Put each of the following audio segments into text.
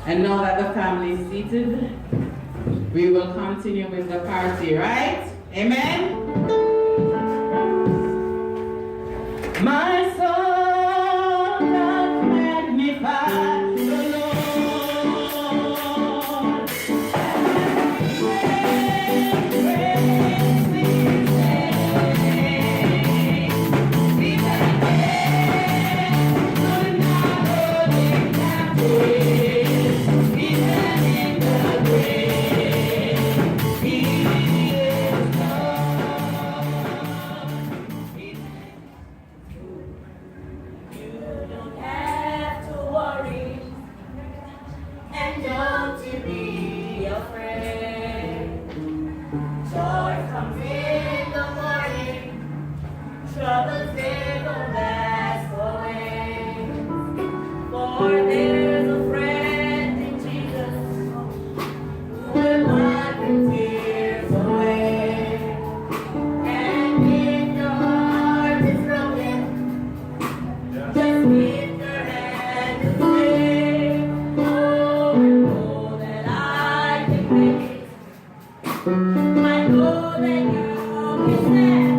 And now that the family is seated, we will continue with the party, right? Amen? My soul doth magnify the Lord. Praise His name. He that could not hold Him captive. He that in the grave. I know that you can stand.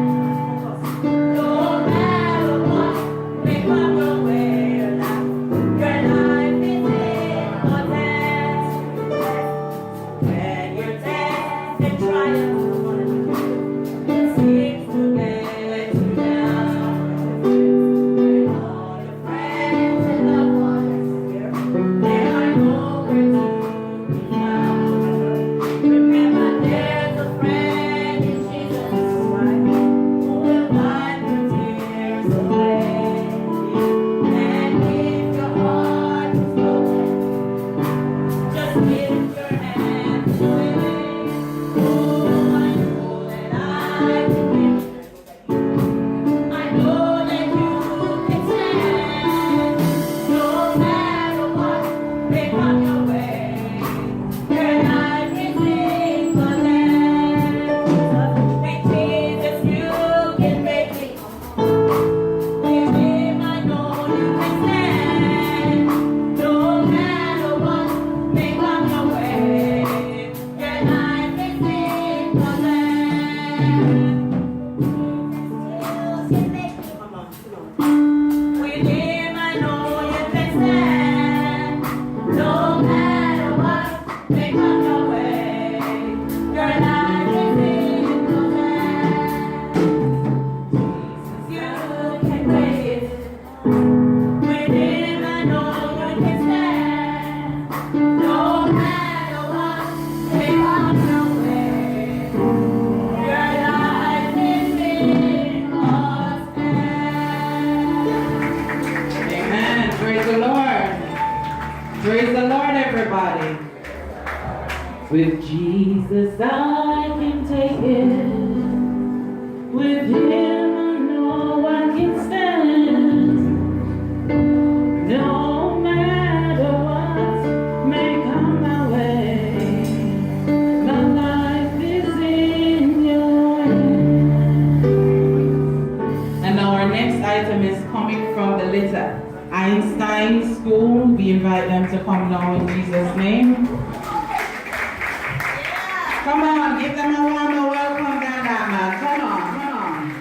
No matter what may come your way, your life is in God's hands. When you're tested and triumphant, it seems to get you down. When all your friends and loved ones they are nowhere to be found. Remember, there's a friend in Jesus who will wipe your tears away. And if your heart is broken, just lift your hands and say, oh, I know that I can give. I know that you can stand. No matter what may come your way, your life is in God's hands. With Jesus, you can make it. With Him, I know you can stand. No matter what may come your way, your life is in God's hands. With Him, I know you can stand. No matter what may come your way, your life is in God's hands. You can make it. With Him, I know you can stand. No matter what may come your way, your life is in God's hands. Amen. Praise the Lord. Praise the Lord, everybody. With Jesus, I can take it. With Him, I know I can stand. No matter what may come my way, my life is in your hands. And now our next item is coming from the Little Einstein School. We invite them to come now in Jesus' name. Come on, give them a warm welcome, Dana. Come on, come on.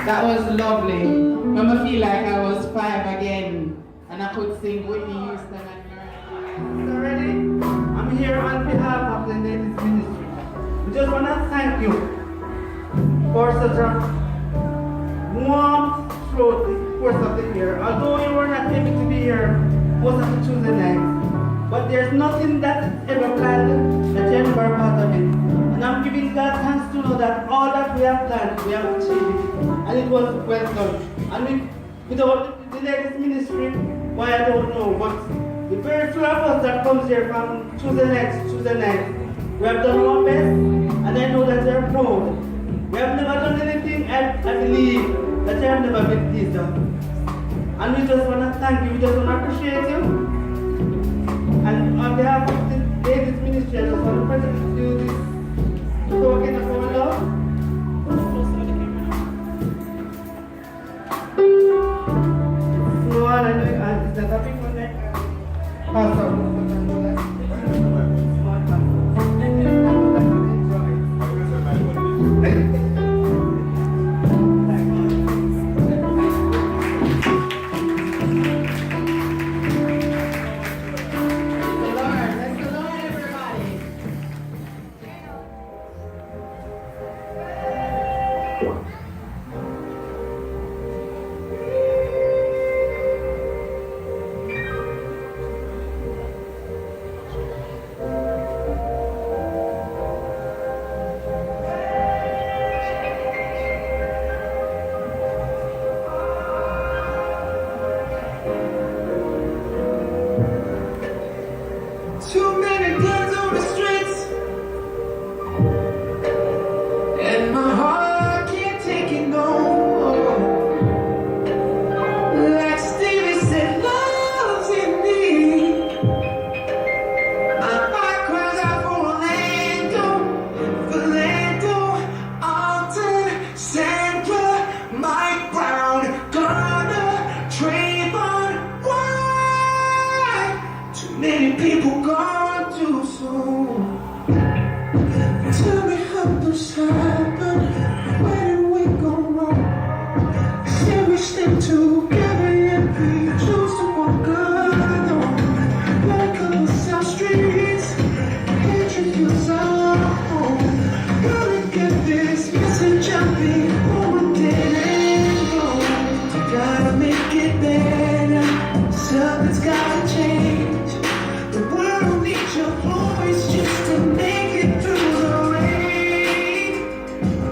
That was lovely. Made me feel like I was 5 again and I could sing Whitney Houston and Mary. Already, I'm here on behalf of the Ladies Ministry. We just want to thank you for such a warm throughout the course of the year. Although you were not able to be here most of the Tuesday nights, but there's nothing that is ever planned that you never part of it. And I'm giving God thanks to know that all that we have planned, we have achieved it. And it was well done. And without the Ladies Ministry, why I don't know, but the very few of us that comes here from Tuesday night, we have done our best, and I know that they're proud. We have never done anything, I believe that you have never been pleased of. And we just want to thank you, we just want to appreciate you. And on behalf of the Ladies Ministry, I just want to present you this token of our love. No, I know it's not a big one like Too many guns on the streets, and my heart can't take it no more. Like Stevie said, love's in me. My heart cries out for Orlando, Alton, Sandra, Mike Brown, Garner, Trayvon. Why? Too many people gone too soon. Tell me how this happened. Where did we go wrong? Say we stick together and we choose to walk alone. Like on South Streets, hatred feels our home. Gotta get this message out before it didn't go. Gotta make it better. Something's gotta change. The world needs your voice just to make it through the rain.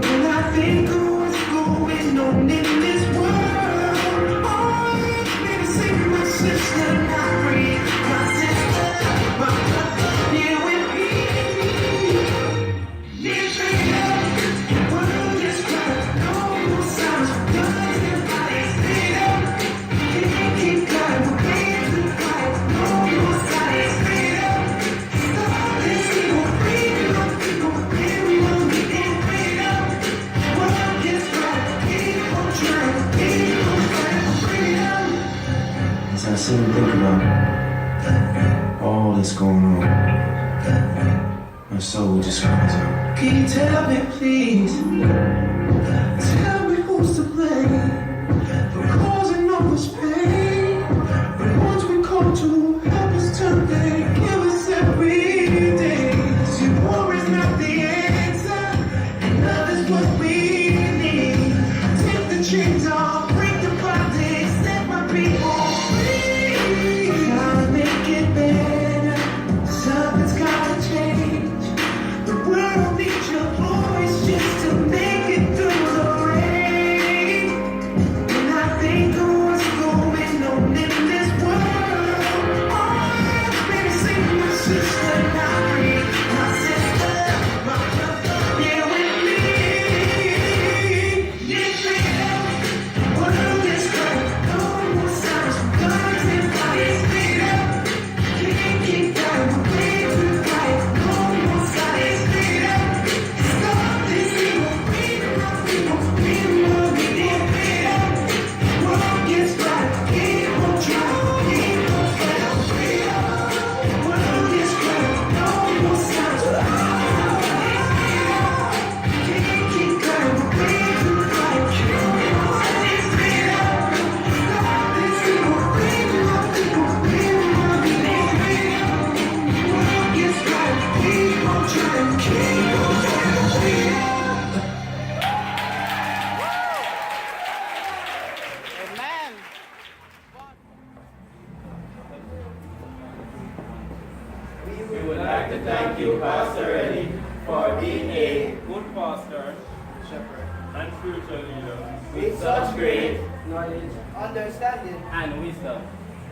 And I think of what's going on in this world. Oh, it's me to sing my sister, not free. My sister, my brother, here with me. Need freedom, world is crying, no more silence. Guns and bodies, freedom. Can't keep crying, we're paying to quiet. No more silence, freedom. Stop this evil, freedom, people, freedom, we need freedom. World is crying, keep on trying, keep on fighting for freedom. As I sit and think about all that's going on, my soul just cries out. Can you tell me, please? Tell me who's to blame for causing all this pain. The ones we call to help us turn, they kill us every day. See, war is not the answer, and love is what we need. Take the chains off, break the bondage, set my people free. Gotta make it better, something's gotta change. The world needs your voice just to make it through the rain. And I think of what's going pastorally for being a good pastor, shepherd, and spiritual leader with such great knowledge, understanding, and wisdom.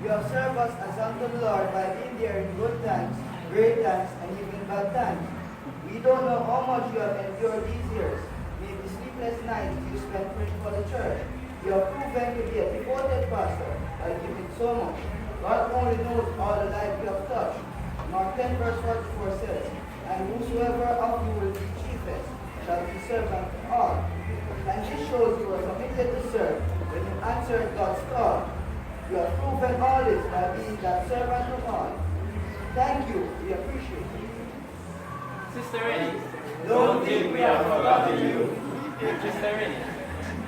you have served us as unto the Lord by being there in good times, great times, and even bad times. We don't know how much you have endured these years. Maybe sleepless nights you spent praying for the church. You have proven to be a devoted pastor by giving so much. God only knows all the life you have touched. Mark 10 verse 44 says, and whosoever of you will be chiefest shall be servant to all. And this shows you were committed to serve when you answered God's call. You have proven all this by being that servant to all. Thank you. We appreciate it. Sister Rennie, Don't think we have forgotten you. Sister Rennie,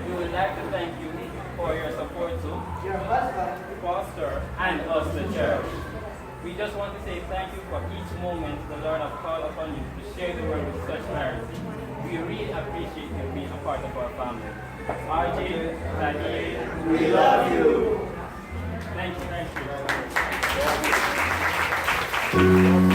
we would like to thank you for your support to Your husband, pastor and us, the church. We just want to say thank you for each moment the Lord has called upon you to share the word with such clarity. We really appreciate you being a part of our family. RJ, Daniel, we love you. thank Glory,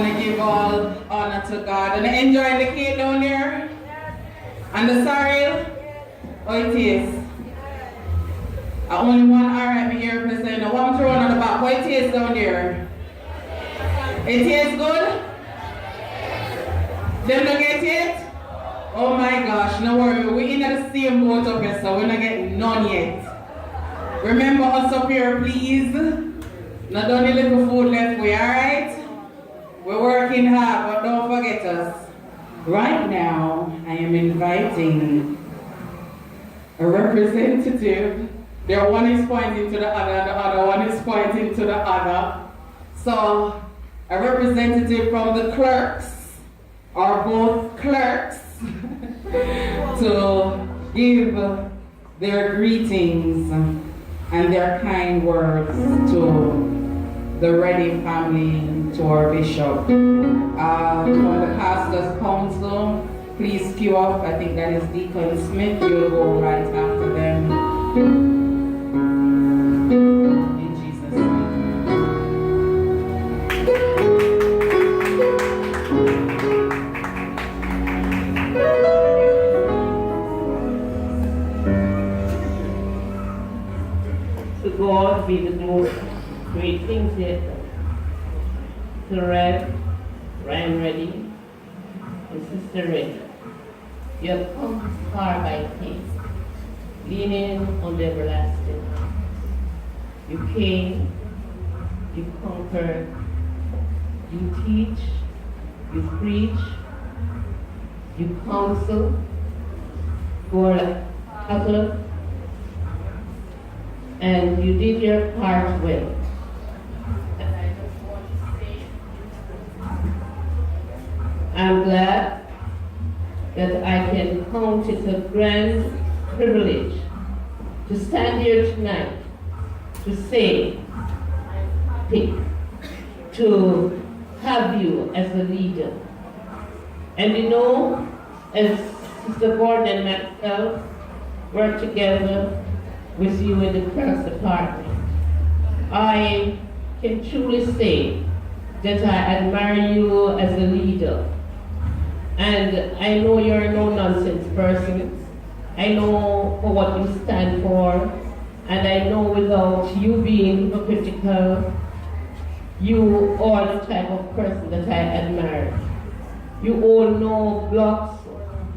want to give all honor to God. And enjoy the cake down there? And the sorrel? Oh, it is. Only one R here present. Now one throw on the back. What it is down there? It tastes good? Them don't get it? Oh my gosh, no worry. We're in the same boat up here, so we're not getting none yet. Remember us up here, please. Not only little food left for you, alright? We're working hard, but don't forget us. Right now, I am inviting a representative. There one is pointing to the other one is pointing to the other. So, a representative from the clerks, or both clerks, to give their greetings and their kind words to the Ready family, to our bishop. From the Pastors Council, please queue up. I think that is Deacon Smith. You'll go right after them. In Jesus' name. To God be the glory. Great things he has done. To Rev, Ryan Reddy, and Sister Reddy, you have come far by faith, leaning on the everlasting. You came, you conquered, you teach, you preach, you counsel, for couple, and you did your part well. And I just want to say, I'm glad that I can count it a grand privilege to stand here tonight to say I'm happy to have you as a leader. And you know, as Sister Gordon and myself work together with you in the press department, I can truly say that I admire you as a leader. And I know you're a no-nonsense person. I know for what you stand for. And I know without you being hypocritical, you are the type of person that I admire. You all know blocks,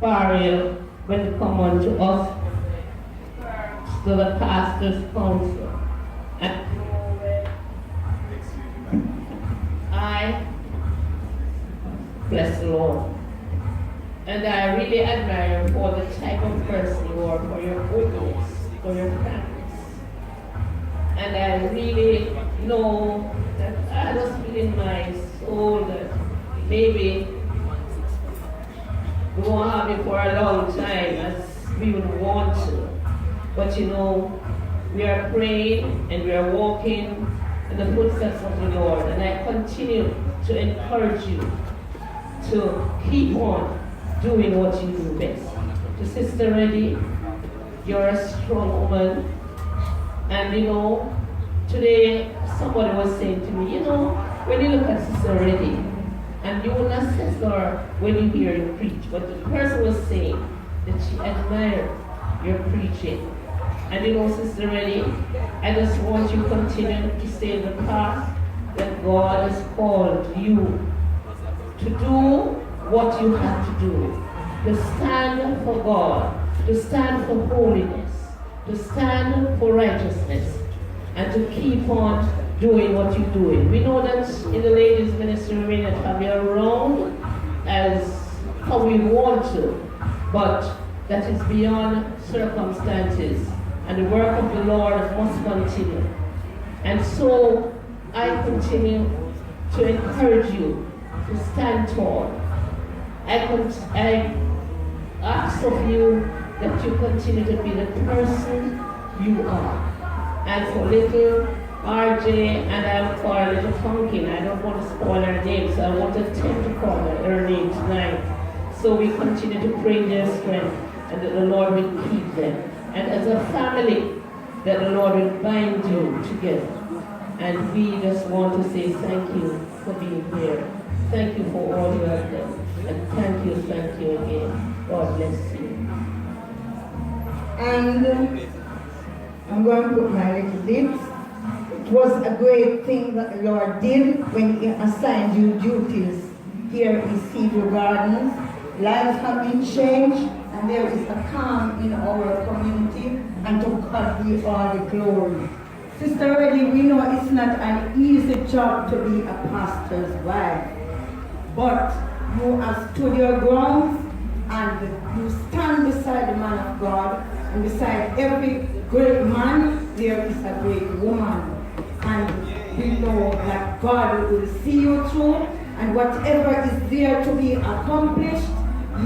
barrier when it comes on to us, to the Pastors Council. And I bless the Lord. And I really admire you for the type of person you are, for your goodness, for your kindness. And I really know that I just feel in my soul that maybe we won't have it for a long time as we would want to. But you know, we are praying and we are walking in the footsteps of the Lord. And I continue to encourage you to keep on doing what you do best. To Sister Reddy, you're a strong woman. And you know, today somebody was saying to me, you know, when you look at Sister Reddy, and you will not assess her when you hear you preach, but the person was saying that she admired your preaching. And you know, Sister Reddy, I just want you to continue to stay in the path that God has called you to do what you have to do. To stand for God, to stand for holiness, to stand for righteousness, and to keep on doing what you're doing. We know that in the ladies' ministry we may not have you around as how we want to, but that is beyond circumstances, and the work of the Lord must continue. And so I continue to encourage you to stand tall. I ask of you that you continue to be the person you are. And for little RJ, and I'll call her little Funkin, I don't want to spoil her name, so I won't attempt to call her name tonight. So we continue to pray their strength, and that the Lord will keep them. And as a family, that the Lord will bind you together. And we just want to say thank you for being here. Thank you for all you have done. And thank you again. God bless you. And I'm going to put my little bit. It was a great thing that the Lord did when He assigned you duties here in Seaview Gardens. Lives have been changed, and there is a calm in our community, and to God be all the glory. Sister Reddy, we know it's not an easy job to be a pastor's wife, but you have stood your ground, and you stand beside the man of God, and beside every great man, there is a great woman. And we know that God will see you through, and whatever is there to be accomplished,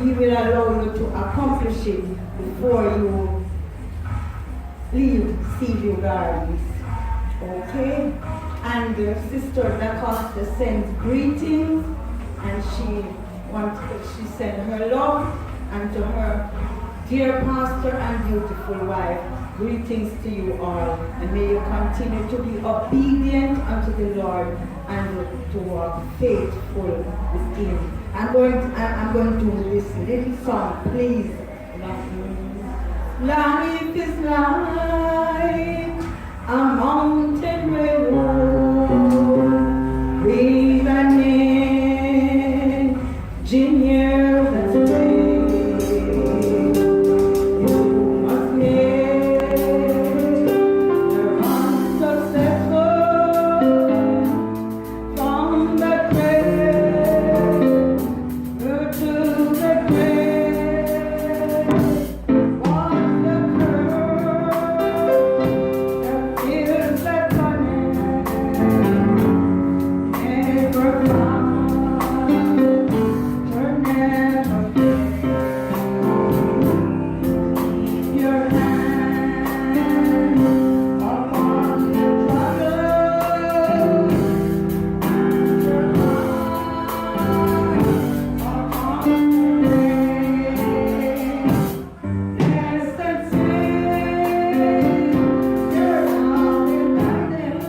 He will allow you to accomplish it before you leave Seaview Gardens. Okay? And Sister Lacosta sends greetings, and she sent her love, and to her dear pastor and beautiful wife, greetings to you all, and may you continue to be obedient unto the Lord and to walk faithful with Him. I'm going to do this little song, please. Life is like a mountain road with an engineer that's great. You must make the unsuccessful from the grave to the grave. Walk the curve that feels like running, never climb, turn never fail. Keep your hand upon the throttle, and your eye upon the rail. Yes, that's it. You're out in my name.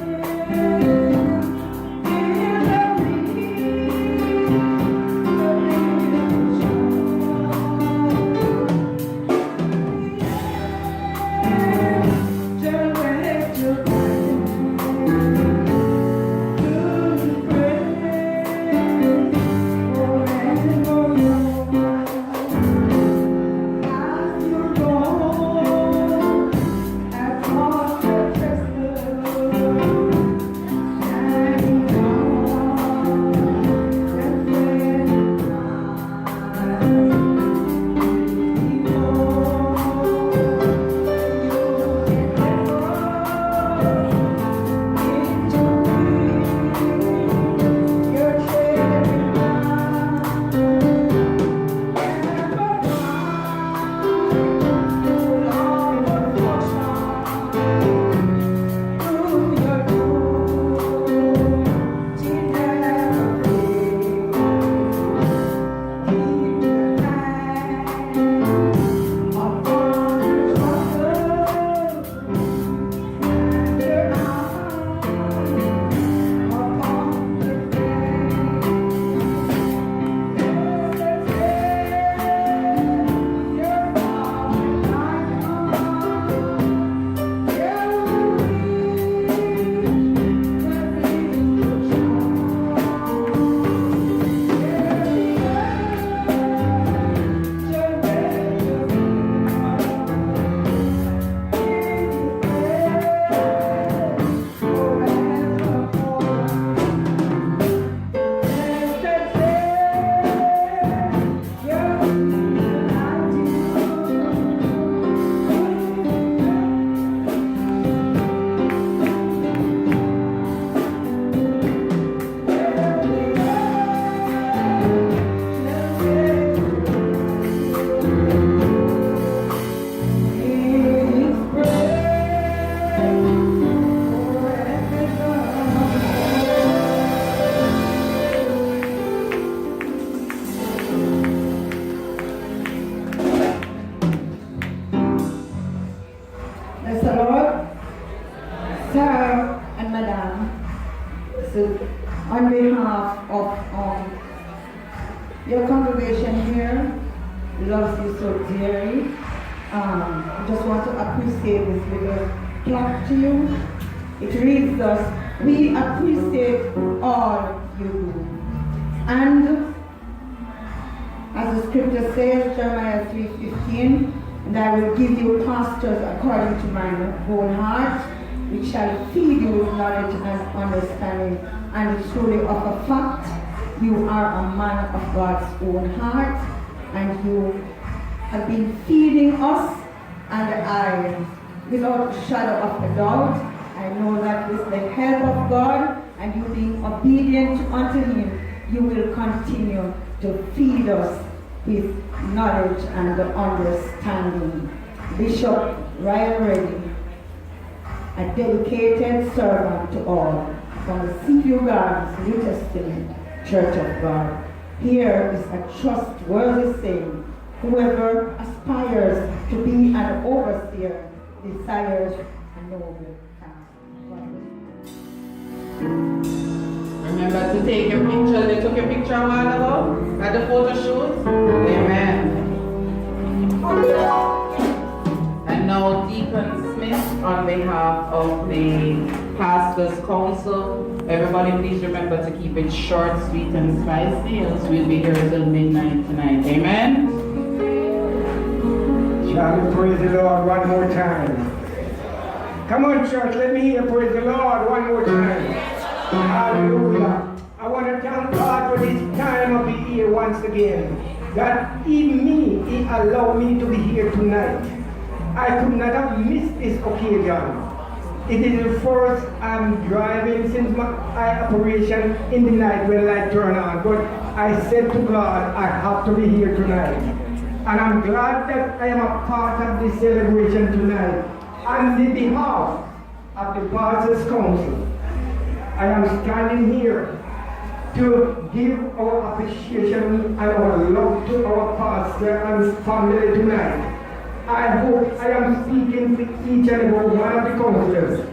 Bless the Lord, Sir and Madam. So On behalf of your congregation here, loves you so dearly. I just want to appreciate this little plaque to you. It reads thus: we appreciate all you do. And as the scripture says, Jeremiah 3:15, and I will give you pastors according to my own heart, which shall feed you with knowledge and understanding. And truly of a fact, you are a man of God's own heart, and you have been feeding us, and I, without a shadow of a doubt, I know that with the help of God and you being obedient unto Him, you will continue to feed us with knowledge and understanding. Bishop Ryan Reddy, a dedicated servant to all, from the Seaview Gardens New Testament Church of God. Here is a trustworthy saying: whoever aspires to be an overseer desires a noble task. Remember to take your picture. They took your picture a while ago at the photo shoot. Amen. And now Deacon Smith, on behalf of the Pastors Council, everybody please remember to keep it short, sweet, and spicy, else we'll be here till midnight tonight. Amen. Shall we praise the Lord one more time? Come on, church, let me hear praise the Lord one more time. Hallelujah. I want to thank God for this time of the year once again. That even me, He allowed me to be here tonight. I could not have missed this occasion. It is the first I'm driving since my operation in the night when light turn on. But I said to God, I have to be here tonight. And I'm glad that I am a part of this celebration tonight. On the behalf of the Pastors Council, I am standing here to give our appreciation and our love to our pastor and his family tonight. I hope I am speaking for each and every one of the councillors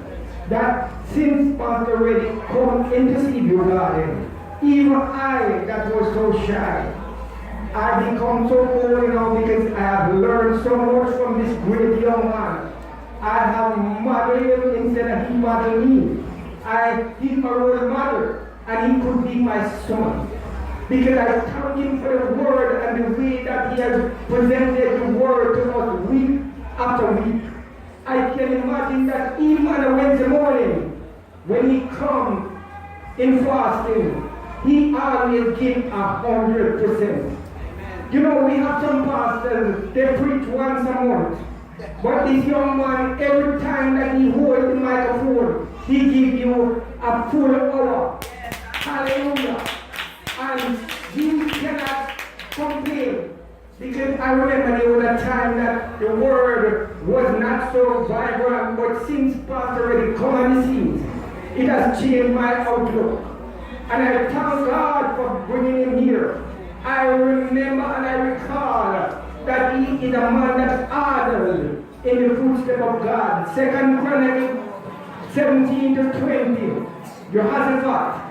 that since Pastor Reddy come into Seaview Garden, even I that was so shy, I become so old now because I have learned so much from this great young man. I have modeled him instead of he modeled me. He's my role model, and he could be my son. Because I thank him for the word and the way that he has presented the word to us week after week. I can imagine that even on a Wednesday morning, when he comes in fasting, he always gives 100%. You know, we have some pastors, they preach once a month. But this young man, every time that he holds the microphone, he gives you a full hour. Hallelujah. And you cannot complain. Because I remember there was a time that the word was not so vibrant, but since Pastor already come on the scene, it has changed my outlook. And I thank God for bringing him here. I remember and I recall that he is a man that's honored in the footsteps of God. 2 Chronicles 17 to 20. Jehoshaphat,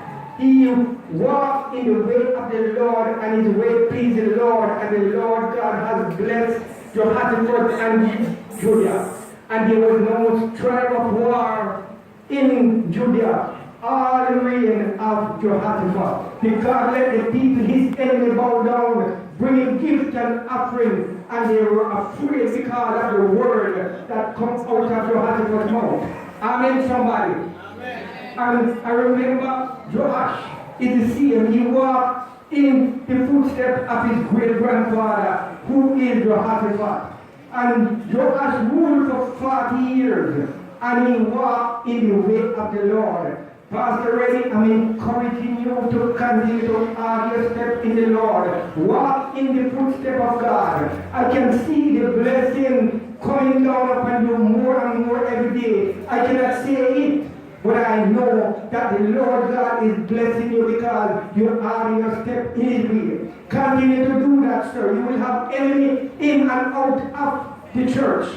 he walked in the way of the Lord, and his way pleased the Lord, and the Lord God has blessed Jehoshaphat and Judah. And there was no strife of war in Judah. All the reign of Jehoshaphat. Because let the people, his enemy, bow down, bringing gifts and offerings, and they were afraid because of the word that comes out of Jehoshaphat's mouth. Amen, somebody. Amen. And I remember Joash is the same. He walked in the footsteps of his great grandfather, who is Jehoshaphat. And Joash ruled for 40 years, and he walked in the way of the Lord. Pastor Reddy, I'm encouraging you to continue to add your step in the Lord. Walk in the footsteps of God. I can see the blessing coming down upon you more and more every day. I cannot say it, but I know that the Lord God is blessing you because you are your step in His way. Continue to do that, sir. You will have enemy in and out of the church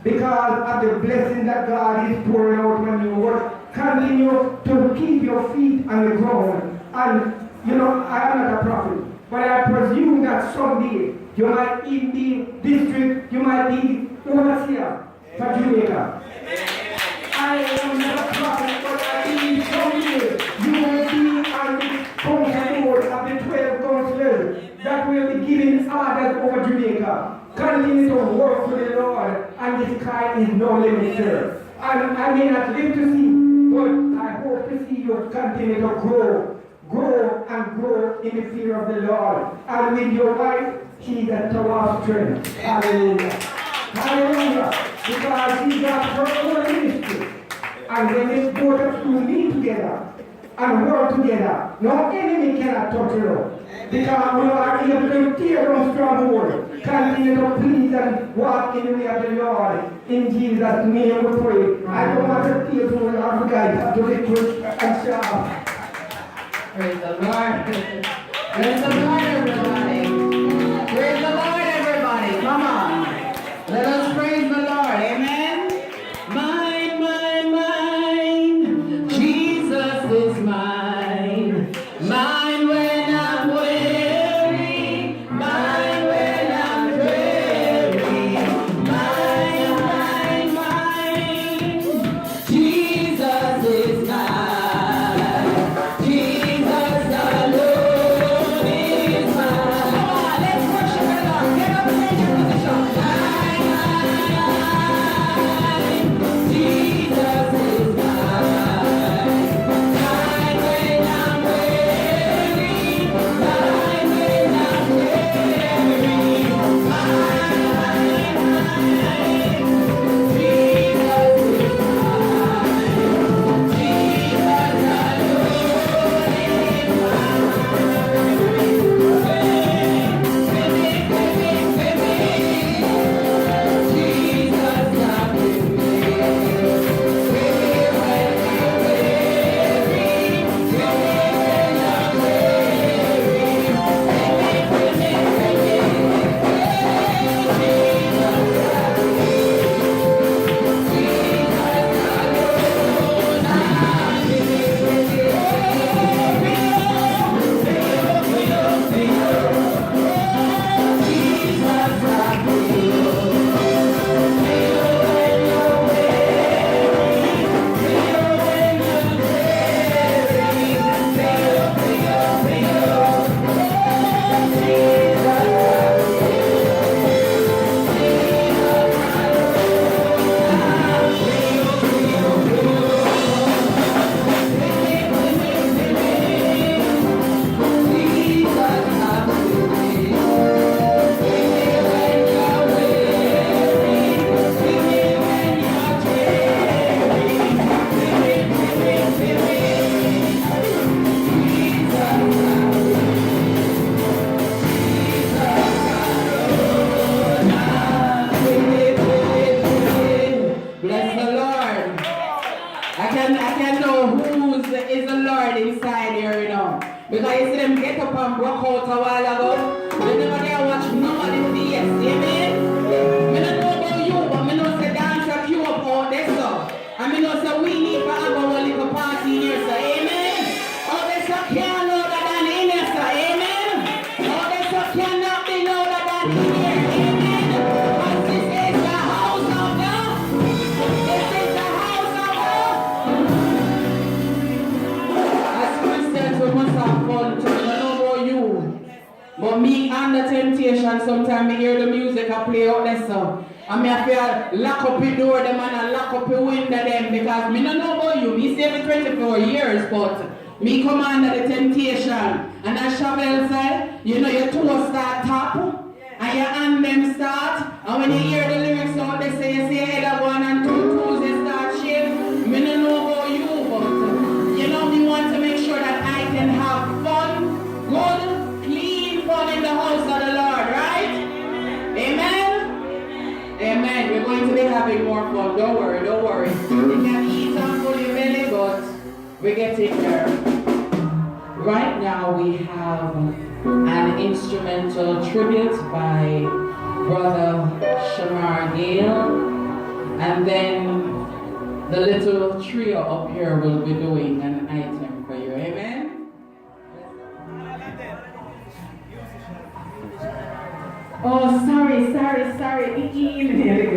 because of the blessing that God is pouring out when you work. Continue continue to keep your feet on the ground. And you know, I am not a prophet, but I presume that someday you might even be district, you might be overseer for Jamaica. I am not a prophet, but I believe someday you will be on the council board of the 12 councillors that will be giving orders over Jamaica. Continue to work for the Lord, and the sky is no limit, sir. And I may not live to see, but I hope to see you continue to grow and grow in the fear of the Lord. And with your wife, she's a tower of strength. Hallelujah. Hallelujah. Because she's got her own ministry. And when they both of you meet together and work together, no enemy cannot touch you. Because we are able to tear down strongholds. Continue to please and walk in the way of the Lord. In Jesus' name we pray. I don't want to tear through our guys to the church and shout. Praise the Lord. Praise the Lord, everybody. Praise the Lord, everybody. Come on. Let us praise the Lord. Amen. Mine, mine, mine. Jesus is mine. Mine when I'm weary. Mine when I'm weary. Mine, mine, mine. Jesus is mine. Jesus alone is mine. Come on, let's worship the Lord. Get up and take your position. Mine, mine, mine. Jesus is mine. Mine when I'm weary. Mine when I'm weary. Mine, mine, mine. Jesus is mine. Jesus alone is Bless the Lord. I can know who is the Lord inside here, you know. Because you see them get up and broke out a while ago. They never get watch nobody DS. Amen? I don't know about you, but I know say dance a queue up out there, so. And I know say we need to have our little party here, so amen? All this so can't louder than in here, so amen? All this so cannot be louder than in here, amen? Because this is the house of God. This is the house of God. As Christians, we must have fun too. I don't know about you. But me and the temptation, sometimes I hear the music I play out there, so. And I feel lock up the door them and I lock up the window them because me don't know about you. Me stay for 24 years, but me come under the temptation. And as Chevelle said, you know your toes start tap and your hand them start. And when you hear the lyrics out, they say you see head of one and two toes they start shake. Me don't know about you, but you know me want to make sure that I can have fun, good, clean fun in the house of the Lord, right? Amen? Amen. We're going to be having more fun. Don't worry, don't worry. You can eat and full your belly, but we're getting there. Right now we have an instrumental tribute by Brother Shamar Gale. And then the little trio up here will be doing an item for you. Amen? Oh, sorry.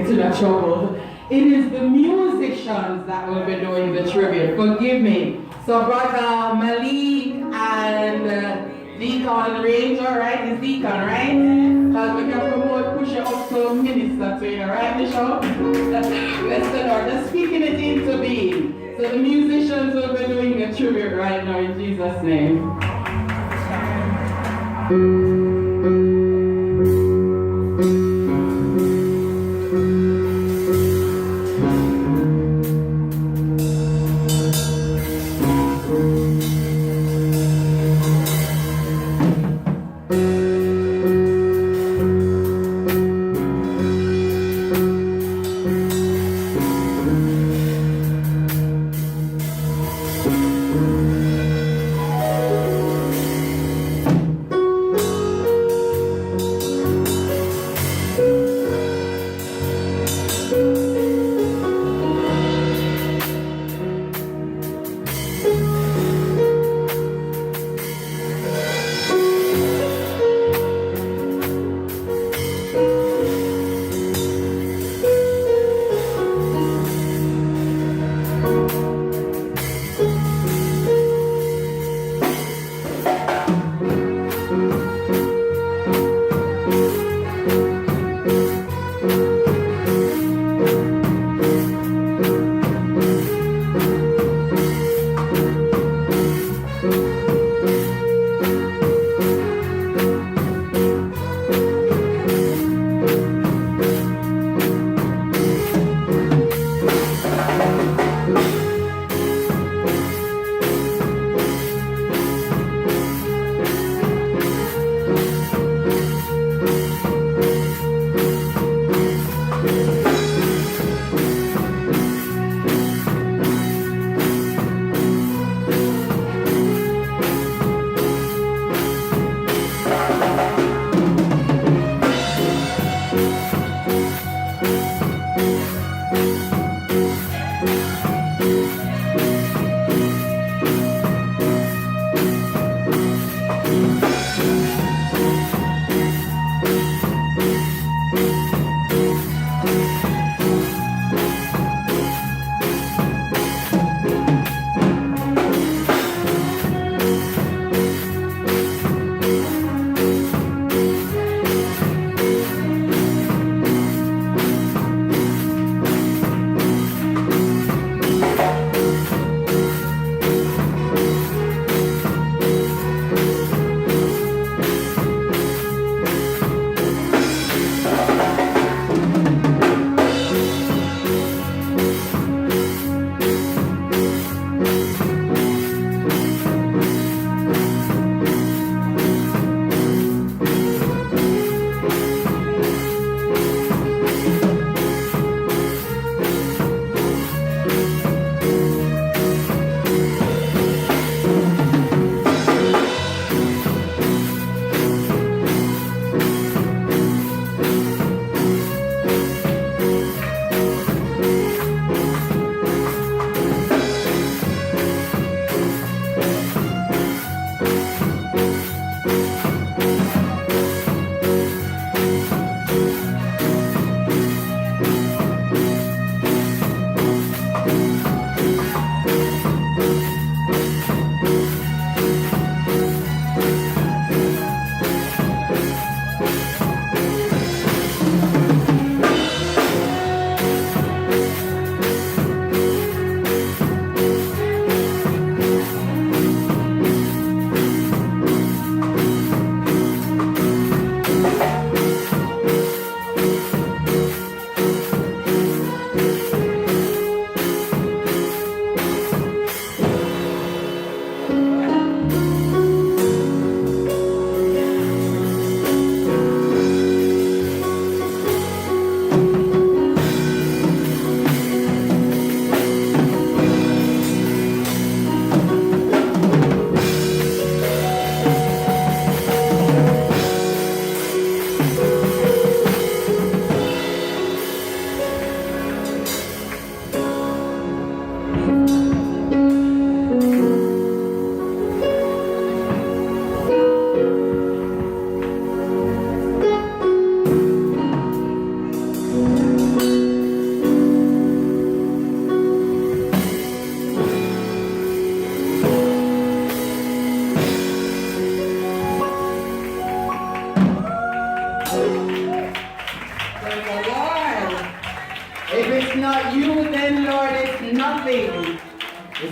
Get in trouble. It is the musicians that will be doing the tribute. Forgive me. So Brother Malik and Deacon Range, alright? It's Deacon, right? Because we can promote, push it up to minister to you, right, Bishop? Bless the Lord. Just speaking it into being. So the musicians will be doing the tribute right now in Jesus' name.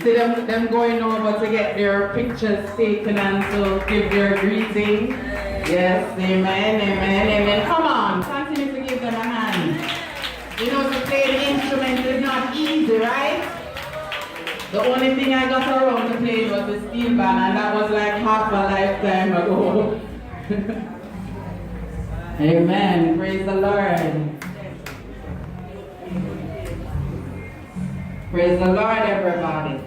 see them going over to get their pictures taken and to give their greeting. Yes, amen, amen, amen. Come on, continue to give them a hand. You know, to play the instrument is not easy, right? The only thing I got around to play was the steel band, and that was like half a lifetime ago. Amen. Praise the Lord. Praise the Lord, everybody.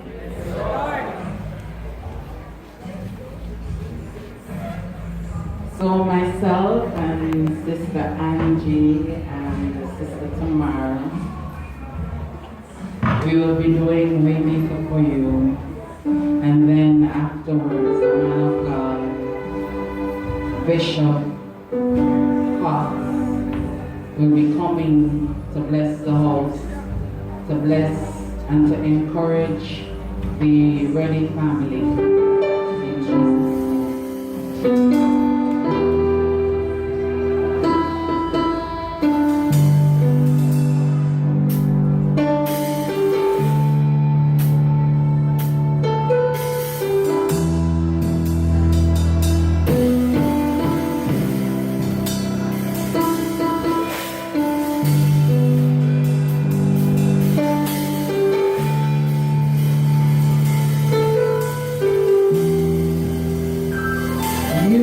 So myself and Sister Angie and Sister Tamara, we will be doing Waymaker for you. And then afterwards, the man of God, Bishop Cox, will be coming to bless the house, to bless and to encourage the Ready family. In Jesus' name. You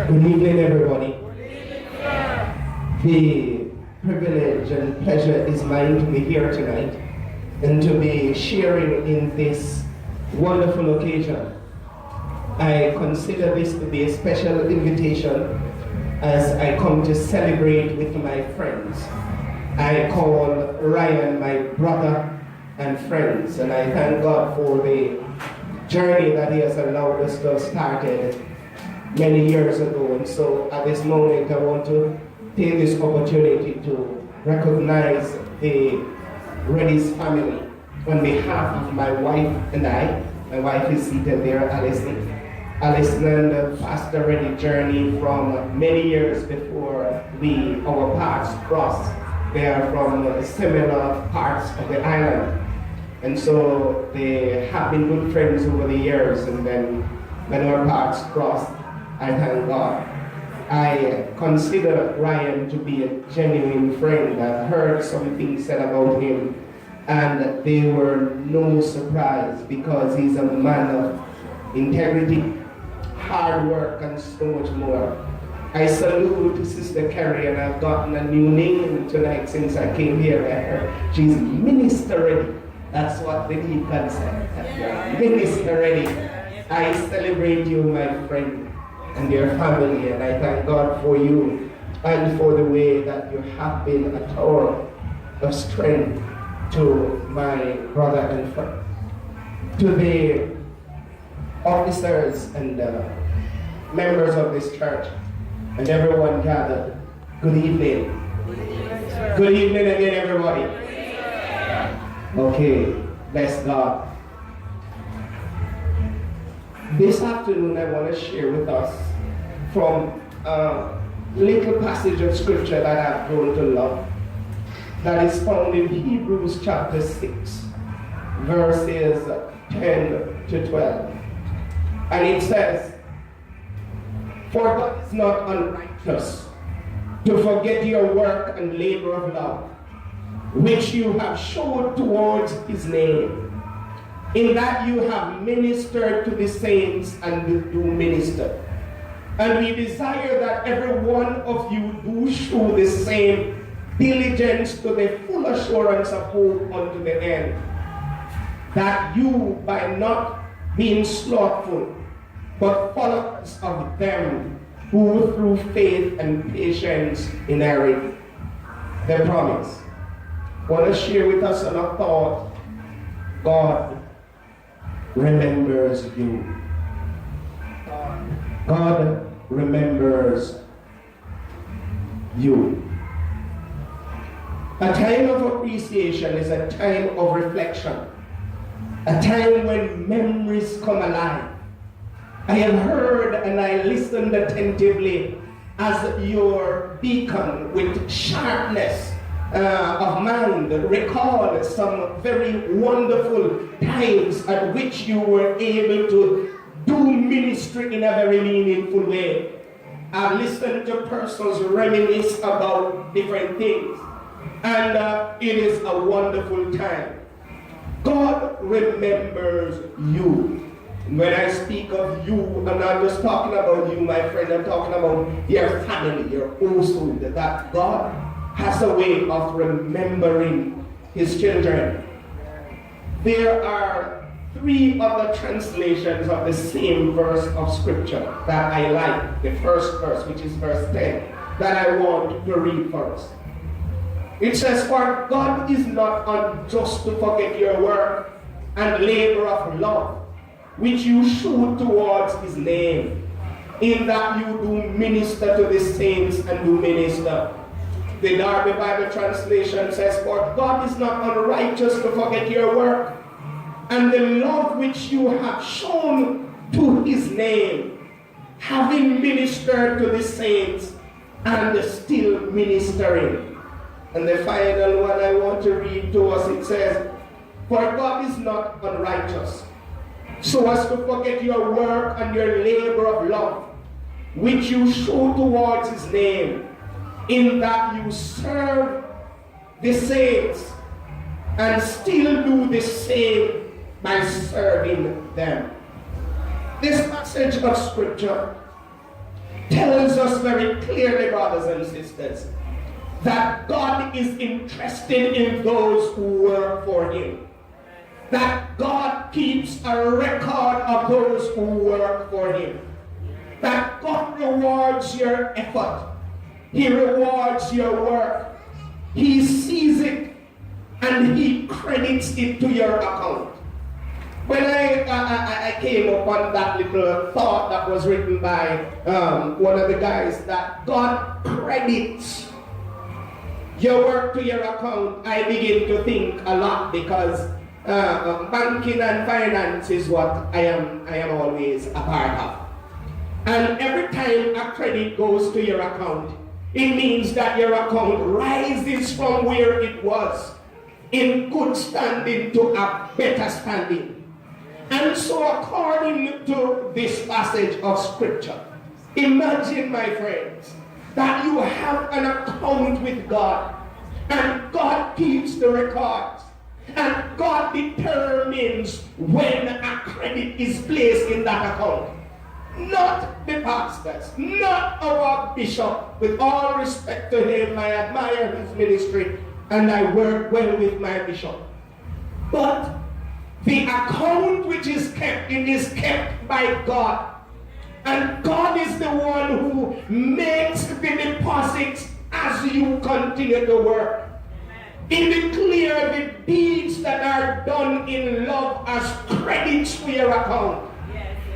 Good evening, everybody. The privilege and pleasure is mine to be here tonight and to be sharing in this wonderful occasion. I consider this to be a special invitation as I come to celebrate with my friends. I call Ryan my brother and friends, and I thank God for the journey that he has allowed us to have started many years ago. And so at this moment I want to take this opportunity to recognize the Reddy's family on behalf of my wife and I. My wife is seated there, Alison. Alison and Pastor Reddy journey from many years before our paths crossed. They are from similar parts of the island. And so they have been good friends over the years, and then when our paths crossed, I thank God. I consider Ryan to be a genuine friend. I've heard some things said about him, and they were no surprise because he's a man of integrity, hard work, and so much more. I salute Sister Carrie, and I've gotten a new name tonight since I came here. I heard she's Minister Reddy. That's what the deacon said. Minister Reddy. I celebrate you, my friend, and your family, and I thank God for you and for the way that you have been a tower of strength to my brother and friend. To the officers and members of this church and everyone gathered, good evening. Good evening again, everybody. Okay, bless God. This afternoon I want to share with us from a little passage of scripture that I've grown to love, that is found in Hebrews chapter 6, verses 10 to 12. And it says, "For God is not unrighteous to forget your work and labor of love, which you have showed towards his name, in that you have ministered to the saints and do minister. And we desire that every one of you do show the same diligence to the full assurance of hope unto the end, that you, by not being slothful, but followers of them who through faith and patience inherit the promise." I want to share with us a thought. God remembers you. God remembers you. A time of appreciation is a time of reflection, a time when memories come alive. I have heard and I listened attentively as your beacon with sharpness of mind recall some very wonderful times at which you were able to do ministry in a very meaningful way. I've listened to persons reminisce about different things, and it is a wonderful time. God remembers you. When I speak of you, I'm not just talking about you, my friend, I'm talking about your family, your household, that God has a way of remembering his children. There are 3 other translations of the same verse of scripture that I like. The first verse, which is verse 10, that I want to read for us. It says, "For God is not unjust to forget your work and labor of love, which you show towards his name, in that you do minister to the saints and do minister." The Darby Bible translation says, "For God is not unrighteous to forget your work and the love which you have shown to his name, having ministered to the saints and still ministering." And the final one I want to read to us, it says, "For God is not unrighteous, so as to forget your work and your labor of love, which you show towards his name, in that you serve the saints and still do the same by serving them." This passage of scripture tells us very clearly, brothers and sisters, that God is interested in those who work for Him. That God keeps a record of those who work for Him. That God rewards your effort. He rewards your work. He sees it and He credits it to your account. When I came upon that little thought that was written by one of the guys, that God credits your work to your account, I begin to think a lot, because banking and finance is what I am always a part of. And every time a credit goes to your account, it means that your account rises from where it was in good standing to a better standing. And so according to this passage of scripture, imagine, my friends, that you have an account with God, and God keeps the records, and God determines when a credit is placed in that account. Not the pastors, not our bishop. With all respect to him, I admire his ministry and I work well with my bishop. But the account which is kept in is kept by God. And God is the one who makes the deposits as you continue to work. He declares the deeds that are done in love as credits to your account.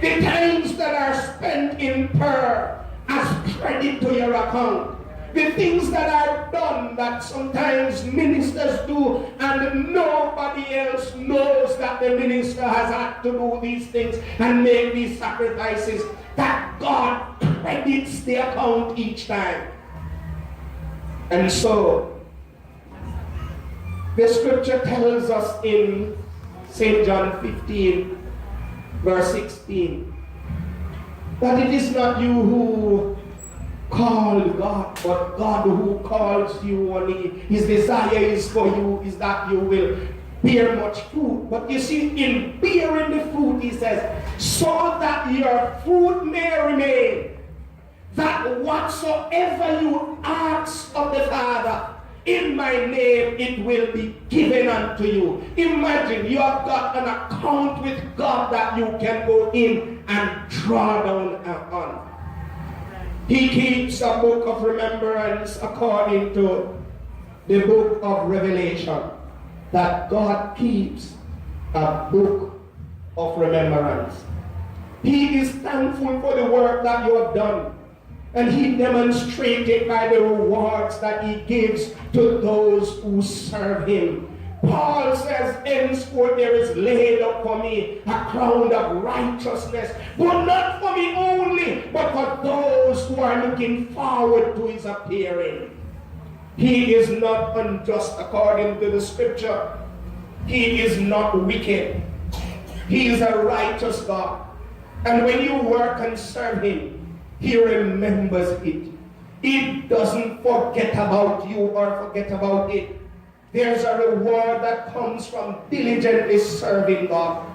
The times that are spent in prayer as credit to your account. The things that are done that sometimes ministers do and nobody else knows that the minister has had to do these things and make these sacrifices, that God credits the account each time. And so the scripture tells us in St. John 15 verse 16 that it is not you who called God, but God who calls you. Only His desire is for you is that you will bear much fruit. But you see, in bearing the fruit, He says, so that your fruit may remain, that whatsoever you ask of the Father in my name, it will be given unto you. Imagine you have got an account with God that you can go in and draw down on. He keeps a book of remembrance according to the book of Revelation, that God keeps a book of remembrance. He is thankful for the work that you have done, and He demonstrated by the rewards that He gives to those who serve Him. Paul says, henceforth there is laid up for me a crown of righteousness, but not for me only, but for those who are looking forward to His appearing. He is not unjust according to the scripture. He is not wicked. He is a righteous God. And when you work and serve Him, He remembers it. He doesn't forget about you or forget about it. There's a reward that comes from diligently serving God.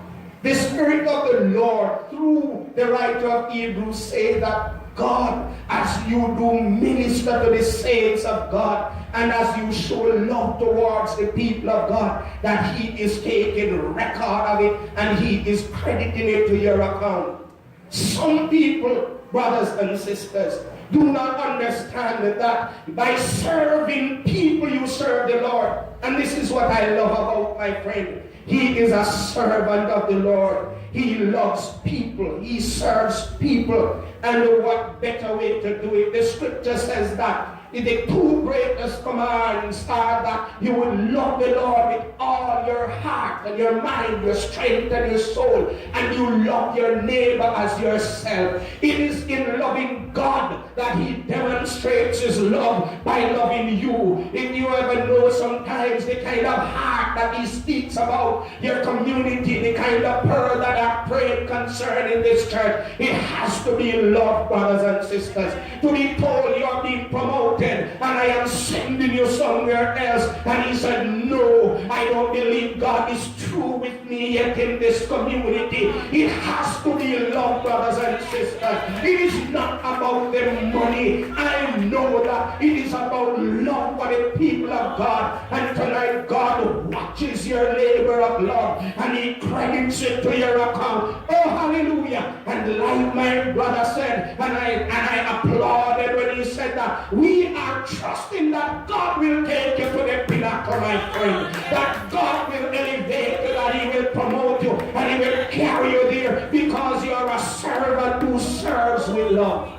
The Spirit of the Lord, through the writer of Hebrews, say that God, as you do minister to the saints of God, and as you show love towards the people of God, that He is taking record of it and He is crediting it to your account. Some people, brothers and sisters, do not understand that by serving people you serve the Lord. And this is what I love about my friend. He is a servant of the Lord. He loves people. He serves people. And what better way to do it? The scripture says that the two greatest commands are that you will love the Lord with all your heart and your mind, your strength and your soul, and you love your neighbor as yourself. It is in loving God that He demonstrates His love by loving you. If you ever know sometimes the kind of heart that He speaks about your community, the kind of prayer that are prayed concerning this church, it has to be love, brothers and sisters. To be told you're being promoted and I am sending you somewhere else, and He said, no, I don't believe God is through with me yet in this community. It has to be love, brothers and sisters. It is not about the money. I know that it is about love for the people of God. And tonight God watches your labor of love and He credits it to your account. Oh, hallelujah. And like my brother said, and I applauded when he said that we are trusting that God will take you to the pinnacle, my friend. That God will elevate you, that He will promote you, and He will carry you there because you are a servant who serves with love.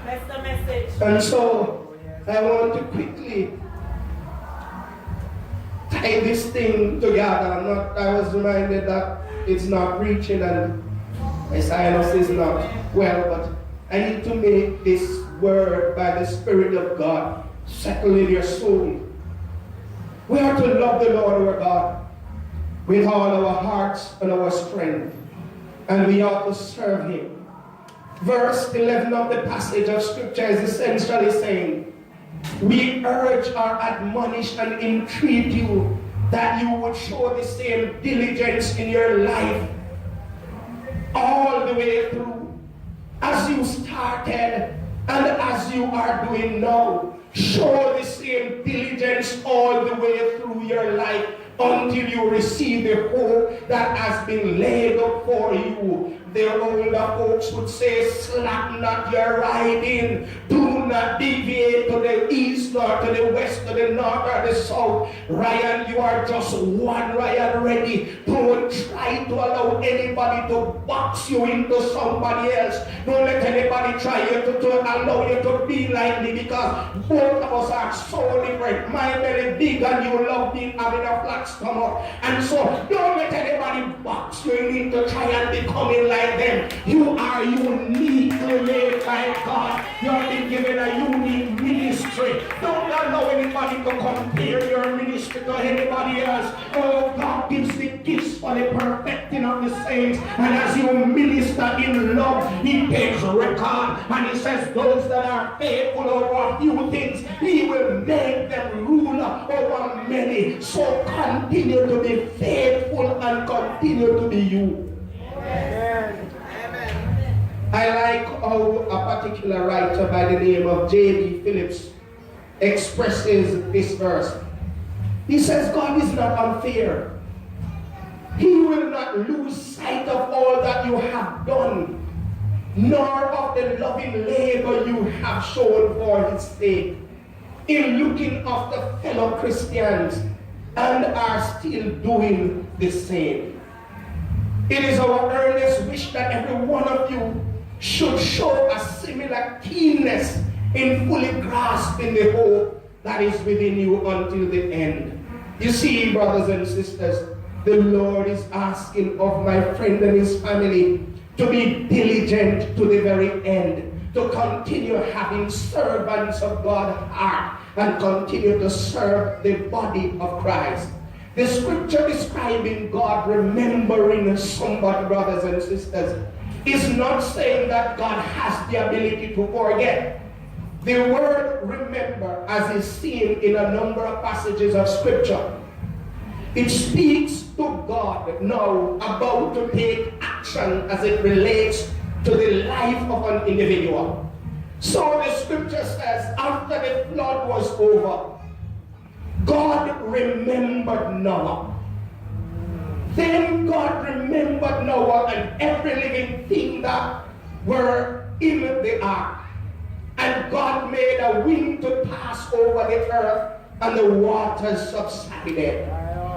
That's the message. And so I want to quickly tie this thing together. I was reminded that it's not preaching and my sinus is not well, but I need to make this word by the Spirit of God settle in your soul. We are to love the Lord our God with all our hearts and our strength, and we ought to serve Him. Verse 11 of the passage of Scripture is essentially saying, we urge or admonish and entreat you that you would show the same diligence in your life all the way through, as you started and as you are doing now. Show the same diligence all the way through your life until you receive the hope that has been laid up for you. The older folks would say, slack not your riding. Do not deviate to the east or to the west, to the north or the south. Ryan, you are just one Ryan ready. Don't try to allow anybody to box you into somebody else. Don't let anybody try to allow you to be like me, because both of us are so different. My very big and you love being having a flat stomach. And so don't let anybody box you. You need to try and becoming like them. You are uniquely made by God. You have been given a unique ministry. Don't allow anybody to compare your ministry to anybody else. Oh, God gives the gifts for the perfecting of the saints. And as you minister in love, He takes record. And He says those that are faithful over a few things, He will make them ruler over many. So continue to be faithful and continue to be you. Amen. I like how a particular writer by the name of J.B. Phillips expresses this verse. He says, God is not unfair. He will not lose sight of all that you have done, nor of the loving labor you have shown for His sake in looking after fellow Christians and are still doing the same. It is our earnest wish that every one of you should show a similar keenness in fully grasping the hope that is within you until the end. You see, brothers and sisters, the Lord is asking of my friend and his family to be diligent to the very end, to continue having servants of God's heart and continue to serve the body of Christ. The scripture describing God remembering somebody, brothers and sisters, is not saying that God has the ability to forget. The word remember, as is seen in a number of passages of scripture, it speaks to God now about to take action as it relates to the life of an individual. So the scripture says, after the flood was over, God remembered Noah. Then God remembered Noah and every living thing that were in the ark. And God made a wind to pass over the earth, and the waters subsided.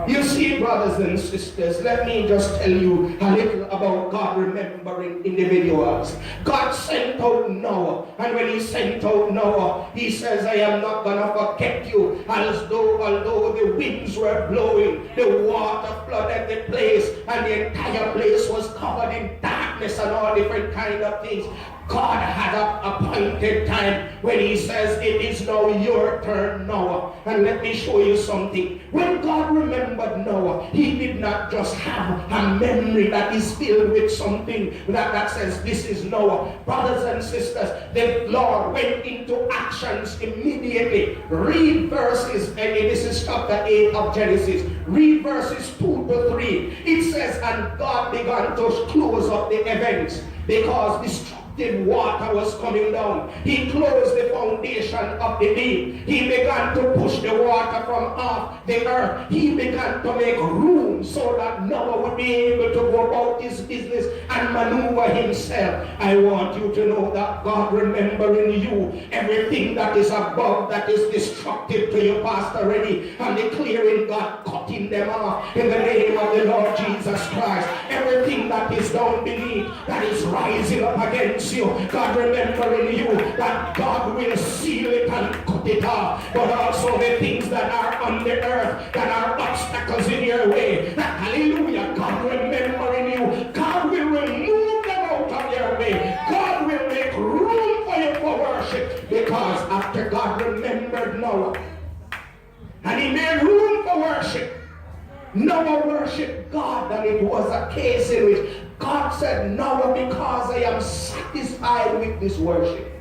You see, brothers and sisters, let me just tell you a little about God remembering individuals. God sent out Noah, and when He sent out Noah, He says, I am not going to forget you, although the winds were blowing, the water flooded the place, and the entire place was covered in darkness and all different kind of things. God had an appointed time when He says, it is now your turn, Noah. And let me show you something. When God remembers remembered Noah, he did not just have a memory that is filled with something that says this is Noah. Brothers and sisters, the Lord went into actions immediately. Read verses, and this is chapter 8 of Genesis. Read verses 2 to 3. It says, and God began to close up the heavens because destructive water was coming down. He closed the foundation of the deep. He began to push the water from off the earth. He began to make room so that Noah would be able to go about his business and maneuver himself. I want you to know that God remembering you, everything that is above that is destructive to you, Pastor Reddy, and declaring God cutting them off in the name of the Lord Jesus Christ. Everything that is down beneath that is rising up against you, God remembering you that God will seal it and cut it off. But also the things that are on the earth that are obstacles in your way, that, hallelujah, God remembering you, God will remove them out of your way. God will make room for you for worship, because after God remembered Noah and he made room for worship, Noah worshiped God, and it was a case in which God said, Noah, because I am satisfied with this worship,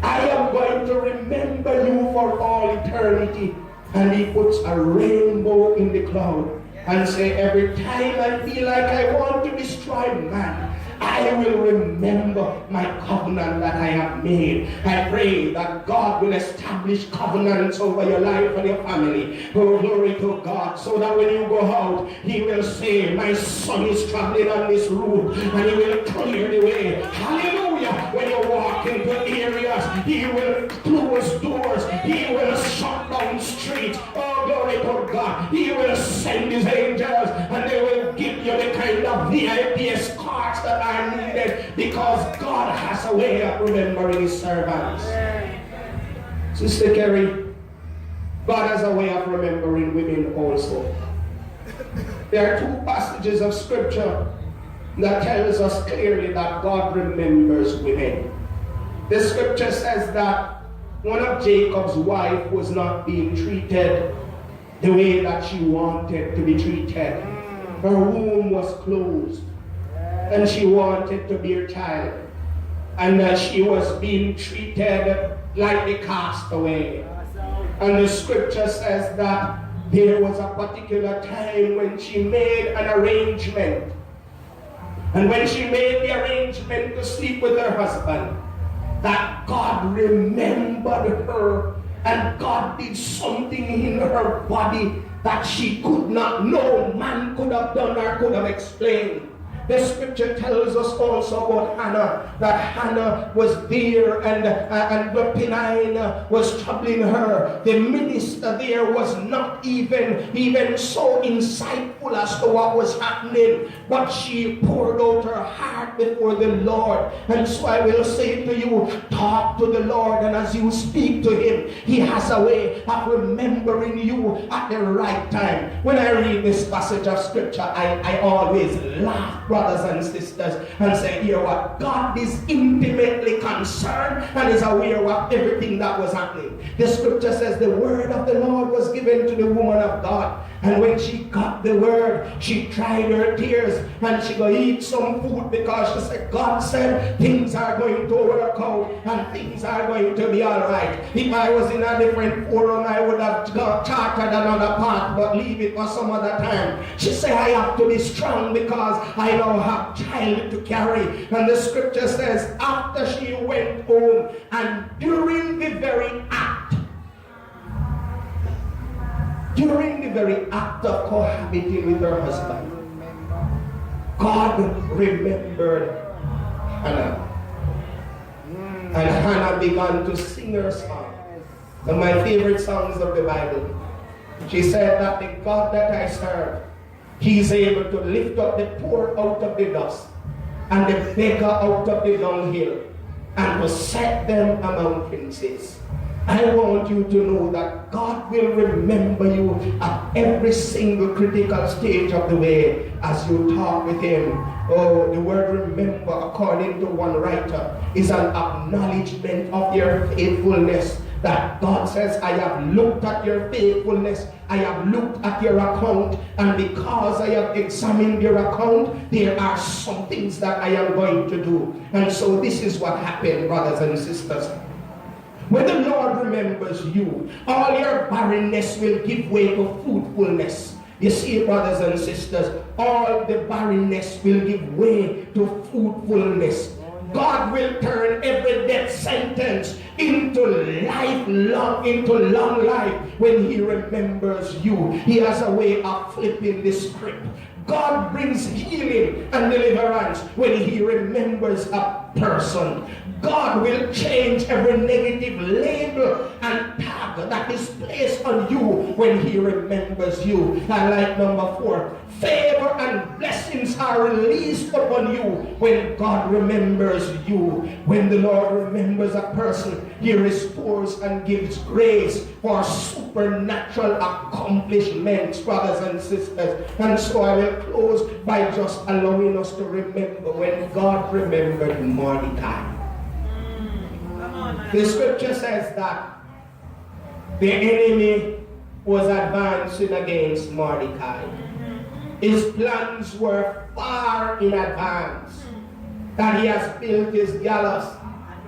I am going to remember you for all eternity. And he puts a rainbow in the cloud and say, every time I feel like I want to destroy man, I will remember my covenant that I have made. I pray that God will establish covenants over your life and your family. Oh, glory to God. So that when you go out, he will say, my son is traveling on this route, and he will clear the way. Hallelujah. When you walk into areas, he will close doors. He will shut down streets. Oh, glory to God. He will send his angels, and they will give you the kind of VIP escorts that are needed, because God has a way of remembering his servants. Sister Kerry, God has a way of remembering women also. There are two passages of scripture that tells us clearly that God remembers women. The scripture says that one of Jacob's wife was not being treated the way that she wanted to be treated. Her womb was closed, and she wanted to bear child, and she was being treated like a castaway. And the scripture says that there was a particular time when she made an arrangement, and when she made the arrangement to sleep with her husband, that God remembered her, and God did something in her body that she could not know man could have done or could have explained. The scripture tells us also about Hannah, that Hannah was there, and the Penina was troubling her. The minister there was not even so insightful as to what was happening, but she poured out her heart before the Lord. And so I will say to you, talk to the Lord, and as you speak to him, he has a way of remembering you at the right time. When I read this passage of scripture, I always laugh, brothers and sisters, and say, hear what? God is intimately concerned and is aware of everything that was happening. The scripture says the word of the Lord was given to the woman of God, and when she got the word, she dried her tears and she go eat some food, because she said, God said things are going to work out and things are going to be all right. If I was in a different forum, I would have chartered another path, but leave it for some other time. She said, I have to be strong because I don't have child to carry. And the scripture says, after she went home, and during the very act of cohabiting with her husband, God remembered Hannah. And Hannah began to sing her song. One of my favorite songs of the Bible. She said that the God that I serve, he is able to lift up the poor out of the dust and the beggar out of the dunghill, and to set them among princes. I want you to know that God will remember you at every single critical stage of the way as you talk with him. Oh, the word remember, according to one writer, is an acknowledgement of your faithfulness that God says, I have looked at your faithfulness, I have looked at your account, and because I have examined your account, there are some things that I am going to do. And so this is what happened, brothers and sisters. When the Lord remembers you, all your barrenness will give way to fruitfulness. You see, brothers and sisters, all the barrenness will give way to fruitfulness. God will turn every death sentence into long life when He remembers you. He has a way of flipping the script. God brings healing and deliverance when He remembers a person. God will change every negative label and tag that is placed on you when He remembers you. And like number 4, favor and blessings are released upon you when God remembers you. When the Lord remembers a person, He restores and gives grace for supernatural accomplishments, brothers and sisters. And so I will close by just allowing us to remember when God remembered Mordecai. The scripture says that the enemy was advancing against Mordecai. His plans were far in advance. That he has built his gallows.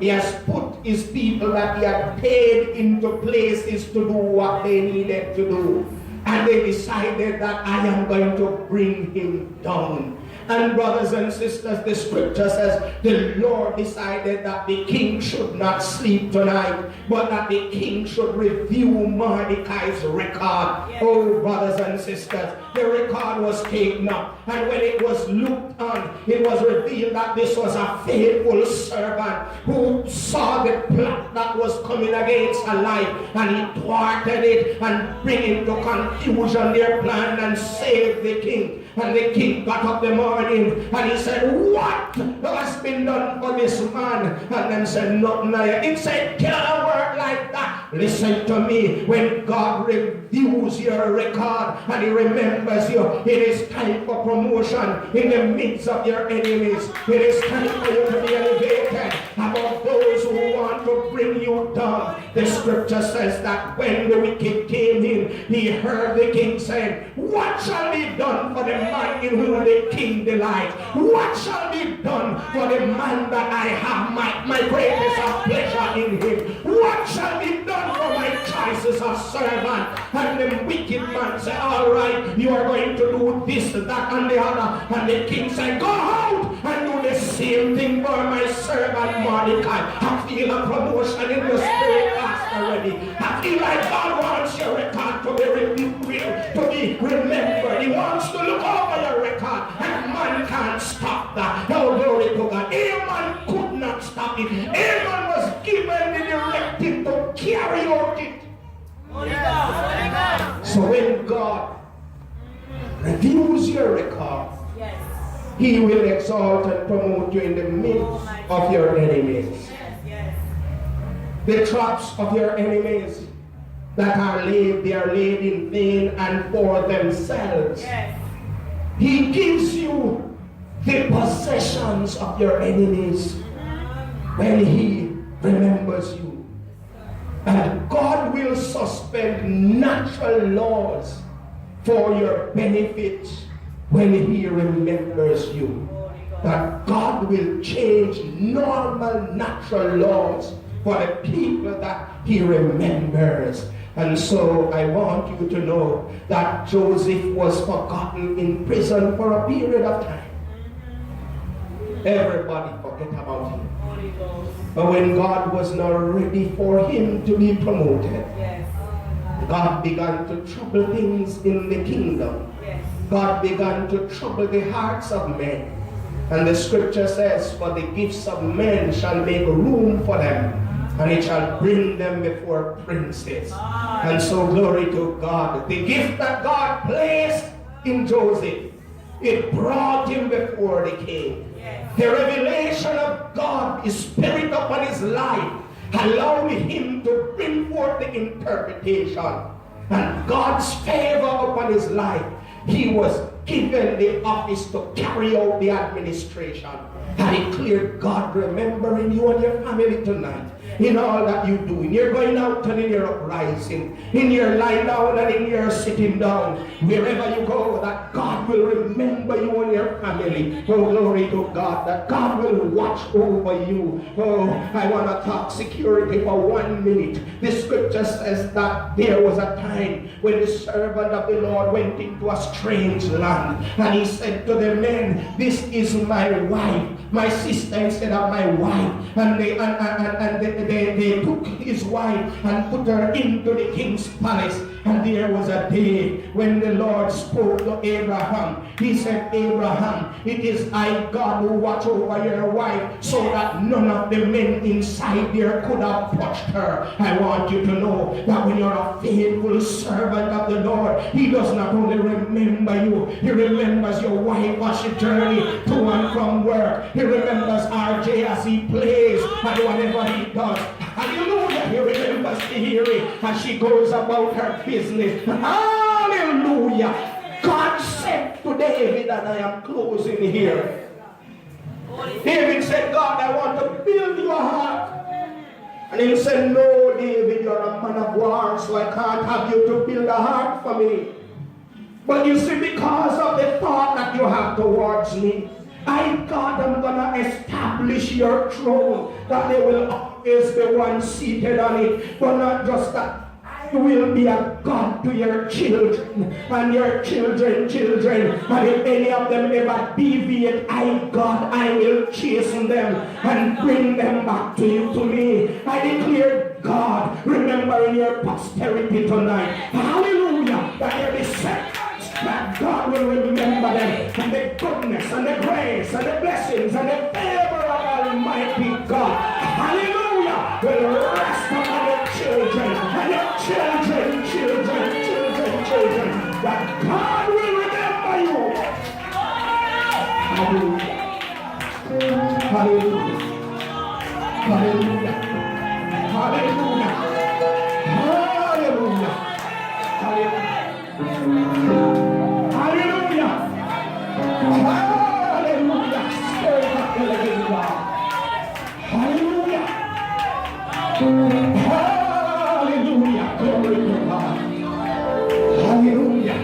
He has put his people that he had paid into places to do what they needed to do. And they decided that I am going to bring him down. And brothers and sisters, the scripture says the Lord decided that the king should not sleep tonight, but that the king should review Mordecai's record. Yes. Oh, brothers and sisters, the record was taken up. And when it was looked on, it was revealed that this was a faithful servant who saw the plot that was coming against her life, and he thwarted it and bring into confusion their plan and saved the king. And the king got up the morning and he said, what has been done for this man? And then said, nothing. He said, can't work like that. Listen to me. When God reviews your record and He remembers you, it is time for promotion in the midst of your enemies. It is time for you to be elevated above those who want to bring you down. The scripture says that when the wicked came in, he heard the king saying, what shall be done for the man in whom the king delights? What shall be done for the man that I have my greatest of pleasure in him? What shall be done for my choices of servant? And the wicked man said, all right, you are going to do this, that, and the other. And the king said, go out and do the same thing for my servant Mordecai. I feel a promotion in the spirit already. I feel like God wants your record to be remembered. He wants to look over your record, and man can't stop that. No, glory to God. Haman could not stop it. Haman was given the directive to carry out it. So when God reviews your record, He will exalt and promote you in the midst of your enemies. The traps of your enemies that are laid, they are laid in vain and for themselves. He gives you the possessions of your enemies when He remembers you. And God will suspend natural laws for your benefit when He remembers you. That God will change normal natural laws for the people that He remembers. And so I want you to know that Joseph was forgotten in prison for a period of time. Everybody forget about him. But when God was not ready for him to be promoted, God began to trouble things in the kingdom. God began to trouble the hearts of men. And the scripture says, for the gifts of men shall make room for them, and it shall bring them before princes. And so glory to God. The gift that God placed in Joseph, it brought him before the king. The revelation of God, His Spirit upon his life, allowed him to bring forth the interpretation. And God's favor upon his life, he was given the office to carry out the administration. And it cleared God remembering you and your family tonight. in all that you do, in your going out and in your uprising, in your lying down and in your sitting down, wherever you go, that God will remember you and your family. Oh, glory to God, that God will watch over you. Oh, I want to talk security for 1 minute. The scripture says that there was a time when the servant of the Lord went into a strange land, and he said to the men, this is my wife, my sister instead of my wife. And they took his wife and put her into the king's palace. And there was a day when the Lord spoke to Abraham. He said, Abraham, it is I, God, who watch over your wife, so that none of the men inside there could have touched her. I want you to know that when you're a faithful servant of the Lord, he does not only remember you, he remembers your wife as she journey to and from work. He remembers RJ as he plays and whatever he does. Hallelujah. He remembers Theory as she goes about her business. Hallelujah. God said to David, and I am closing here. David said, God, I want to build your heart. And he said, no, David, you're a man of war, so I can't have you to build a heart for me. But you see, because of the thought that you have towards me, God, I'm going to establish your throne, that there will always be one seated on it, but not just that. I will be a God to your children and your children's children. And if any of them ever deviate, God, I will chasten them and bring them back to you, to me. I declare, God, remembering your posterity tonight. Hallelujah. That there is that God will remember them, and the goodness and the grace and the blessings and the favor of Almighty God, hallelujah, will rest upon your children and your children, that God will remember you. Hallelujah. Hallelujah. Hallelujah. Hallelujah. Hallelujah. Hallelujah. Hallelujah. Spirit of the living God. Hallelujah. Hallelujah. Glory to God. Hallelujah.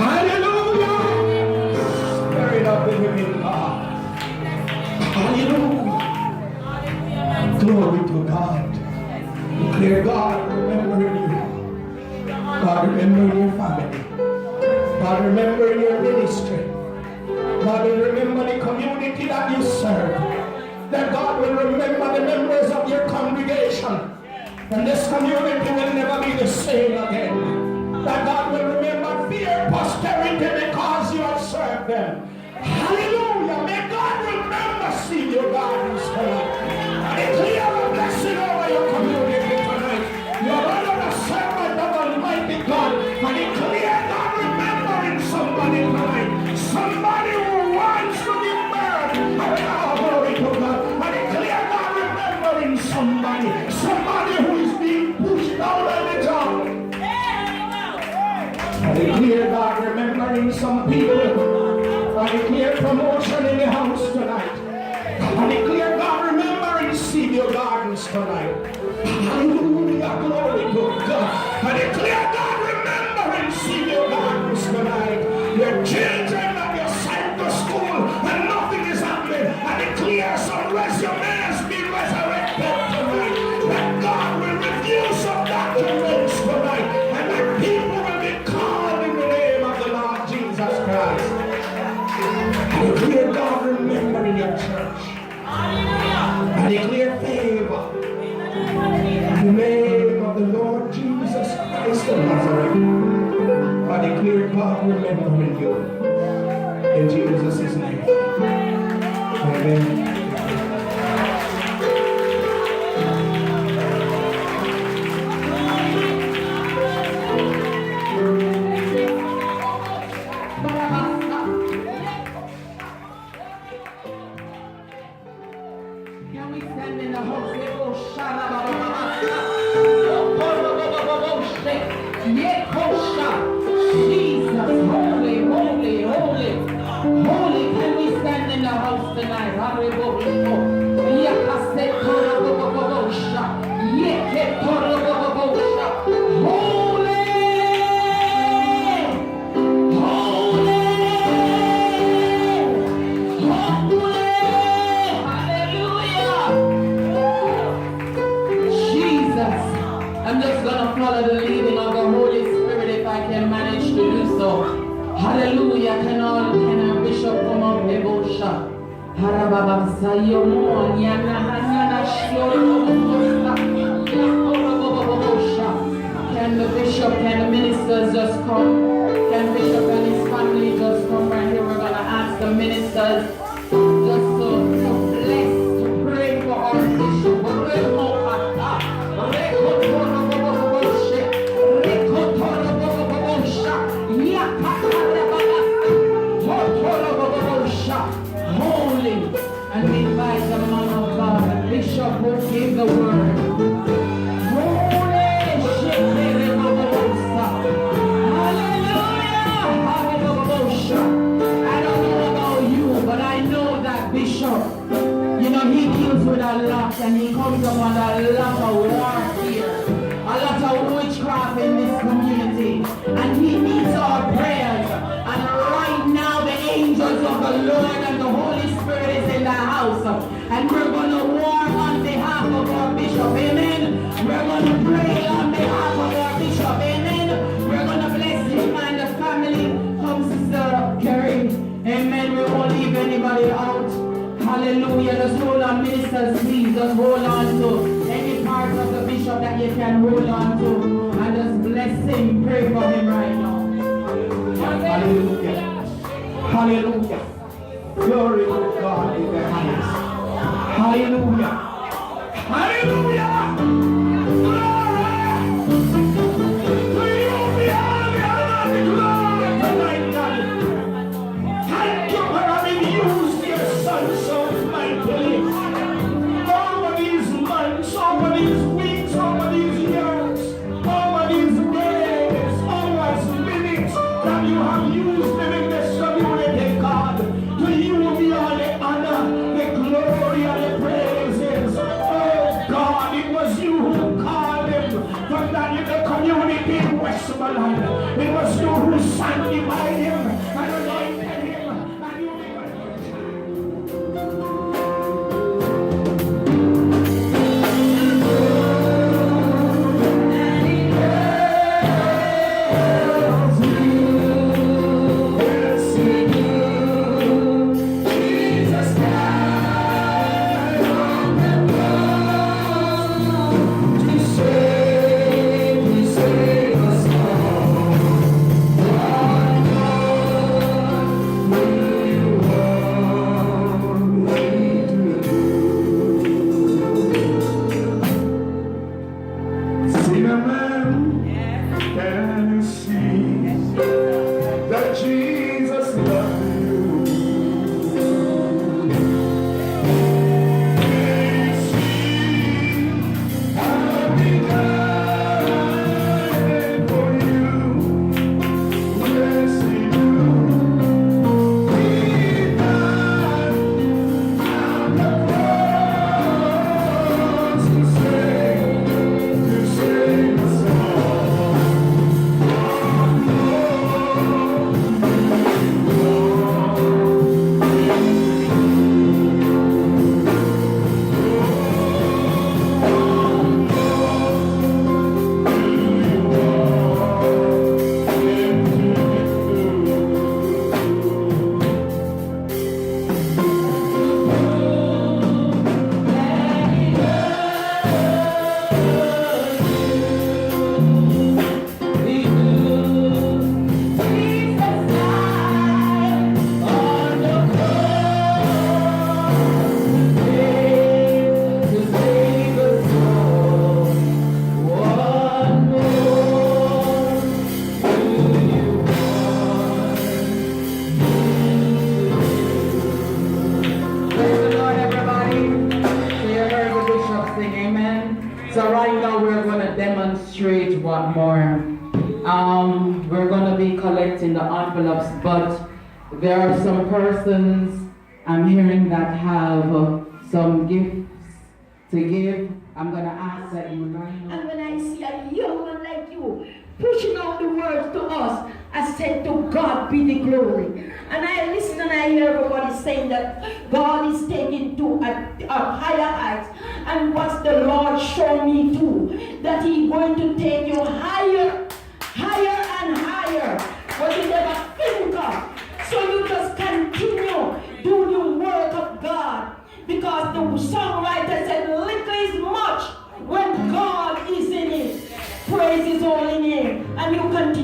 Hallelujah. Spirit of the living God. Hallelujah. Glory to God. Dear God, remember you. God, remember your family. God, remember your ministry. God will remember the community that you serve. That God will remember the members of your congregation. And this community will never be the same again. That God will remember their posterity because you have served them. Hallelujah. May God remember seeing your gardens tonight. I declare a blessing over your community tonight. You're under the servant of Almighty God. I declare God remembering somebody tonight. Somebody who wants to give birth. Oh, glory to God. I declare God remembering somebody. Somebody who is being pushed out of the job. I declare God remembering some people. I declare promotion in the house tonight. I declare God remembering Senior Gardens tonight. Hallelujah, glory to God. I declare God remembering Senior Gardens tonight. Your children that you sent to school and nothing is happening. I declare some resumes be resurrected tonight. That God will review some documents tonight. And that people will be called in the name of the Lord Jesus Christ. I declare God remembering your church. I declare favor in the name of the Lord Jesus Christ of Nazareth. I declare God remembering you in Jesus' name. Amen. Can we stand in the house? Jesus, holy, holy, holy, holy. Hallelujah. Can our bishop come up? Ebosha. Harababa Sayomo. Yana Hanyana Shiola. Can the bishop, can the ministers just come? Can Bishop and his family just come right here? We're going to ask the ministers just to bless, to pray for our bishop. Holy, and we invite the man of God, the bishop who gave the word. He deals with a lot and he comes upon a lot of warfare, a lot of witchcraft in this community, and he needs our prayers. And right now the angels of the Lord and the Holy Spirit is in the house, and we're going to war on behalf of our bishop, amen. We're going to pray on behalf of our bishop, amen. We're going to bless him and the family. Come, Sister Carrie, amen. We won't leave anybody out. Hallelujah. Just hold on, ministers, please. Just hold on to any part of the bishop that you can hold on to. And just bless him. Pray for him right now. Hallelujah. Hallelujah. Glory to God in the highest. Hallelujah. Hallelujah. Glory. To you be all the glory tonight, God. Thank you for having used your son so mightily. Over these months, over these weeks, over these years, over these days, hours, minutes that you have used them in this community, God. To you be all the honor, the glory, and the praises. Oh God, it was you who called them from that little community in Westmoreland. It was you who sanctified him and anointed him. And you can you see that Jesus loves you? Can you see how he died for you? Yes, he do. He died on the cross to save us all. So right now we're going to demonstrate what more. We're going to be collecting the envelopes, but there are some persons I'm hearing that have some gifts to give. I'm going to ask that you line up. And when I see a young one like you pushing out the words to us, I said, to God be the glory. And I listen and I hear everybody saying that God is taking to a higher heights. And what's the Lord show me too? That He's going to take you higher, higher and higher. But you never think God.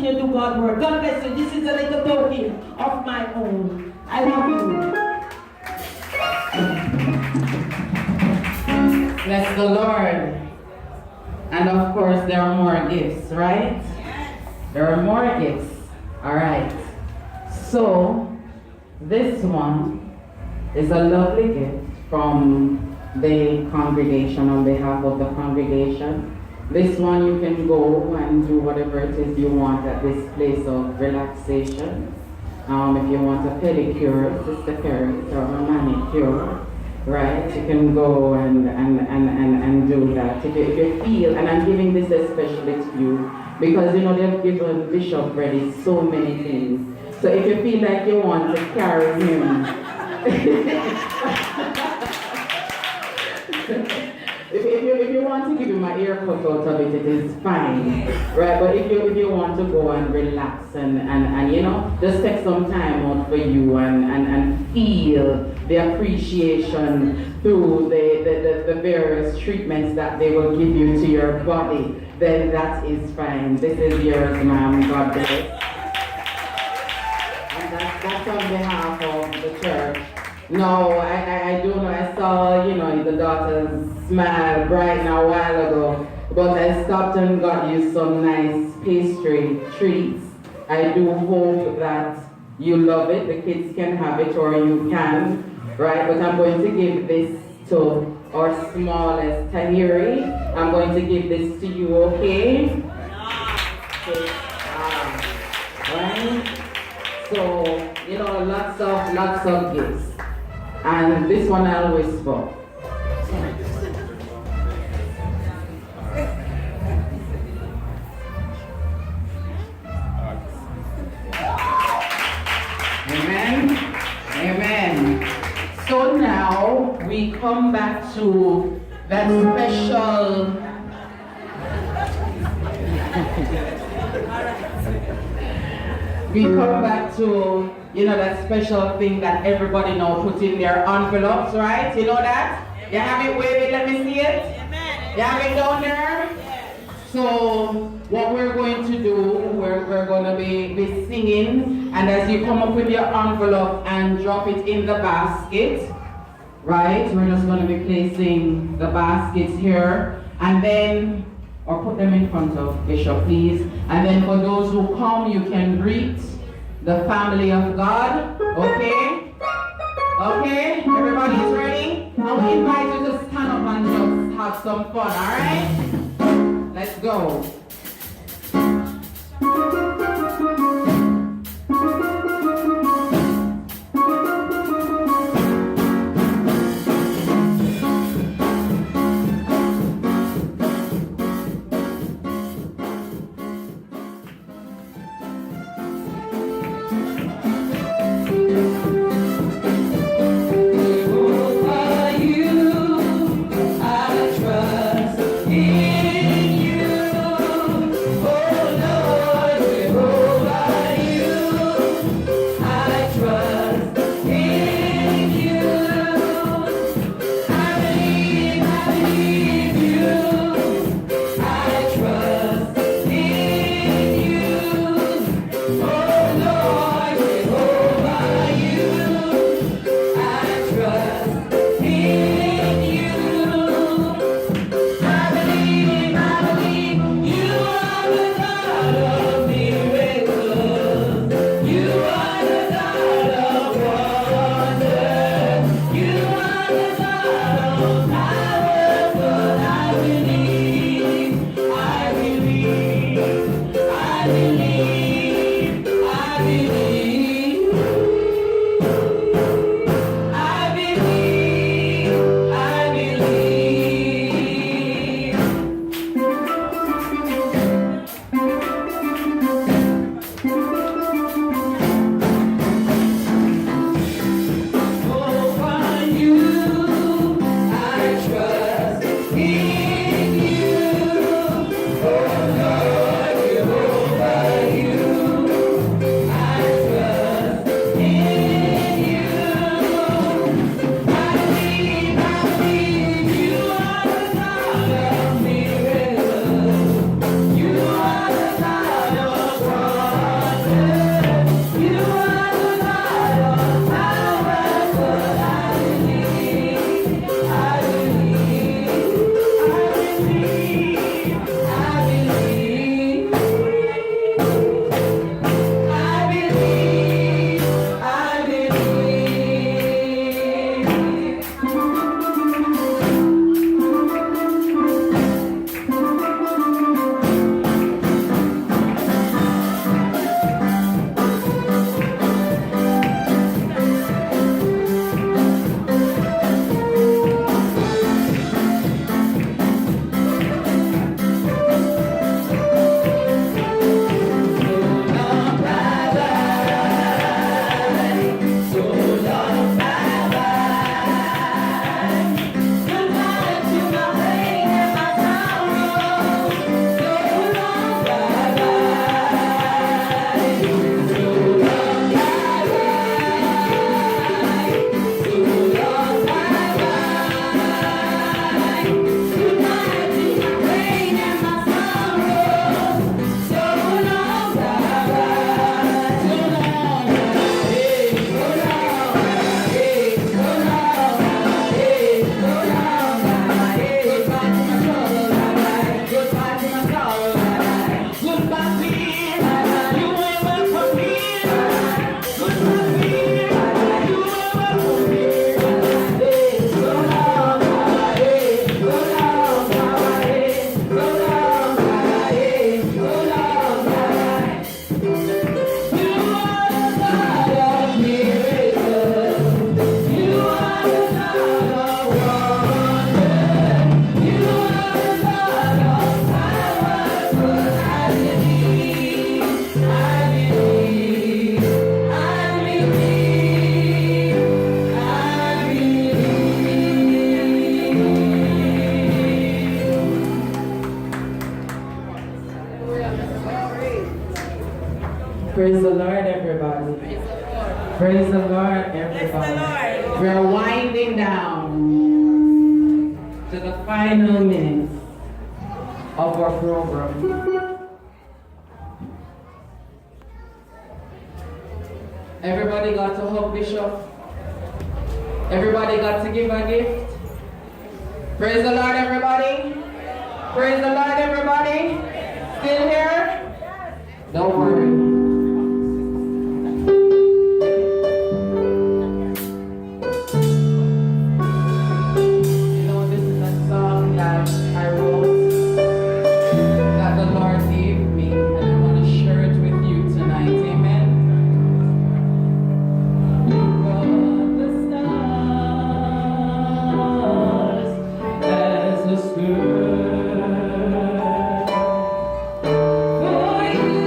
continue to do God's work. God bless you. This is a little token of my own. I love you. Bless the Lord. And of course, there are more gifts, right? There are more gifts. All right. So, this one is a lovely gift from the congregation, on behalf of the congregation. This one you can go and do whatever it is you want at this place of relaxation. If you want a pedicure, Sister Carrie, or a manicure, right? You can go and do that. If you feel, and I'm giving this especially to you, because you know they've given Bishop Reddy so many things. So if you feel like you want to carry him, if you want to give him an ear cut out of it, it is fine, right? But if you want to go and relax and you know, just take some time out for you and feel the appreciation through the various treatments that they will give you to your body, then that is fine. This is yours, ma'am. God bless. And that's on behalf of the church. No, I do know. I saw, you know, the daughters smile bright a while ago, but I stopped and got you some nice pastry treats. I do hope that you love it. The kids can have it, or you can, right? But I'm going to give this to our smallest Tahiri. I'm going to give this to you, okay? Okay. Right? So, you know, lots of gifts. And this one I'll whisper. Amen. Amen. So now we come back to that special you know, that special thing that everybody now put in their envelopes, right? You know that? You have it, wave it, let me see it. You have it down there? So what we're going to do, we're going to be singing, and as you come up with your envelope and drop it in the basket, right? We're just going to be placing the baskets here, and then, or put them in front of Bishop, please. And then for those who come, you can greet the family of God, okay? Okay, everybody's ready? Now we invite you to stand up and just have some fun, alright? Let's go. Praise the Lord, everybody. Praise the Lord, everybody. We're winding down to the final minutes of our program. Everybody got to hug Bishop. Everybody got to give a gift. Praise the Lord, everybody. Praise the Lord, everybody. Still here? Don't worry. You know, this is a song that I wrote, that the Lord gave me, and I want to share it with you tonight. Amen. You brought the stars as the skirt. For you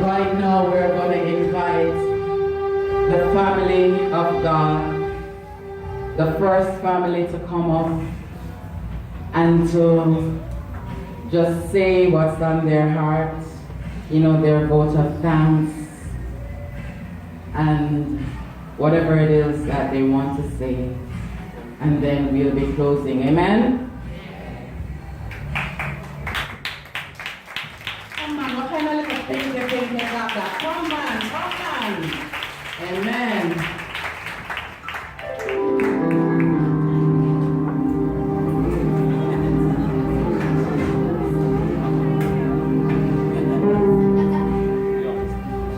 right now we're going to invite the family of God, the first family to come up and to just say what's on their heart, you know, their vote of thanks and whatever it is that they want to say. And then we'll be closing. Amen? Come on, what kind of little thing you think they got that? Come on, come on. Amen.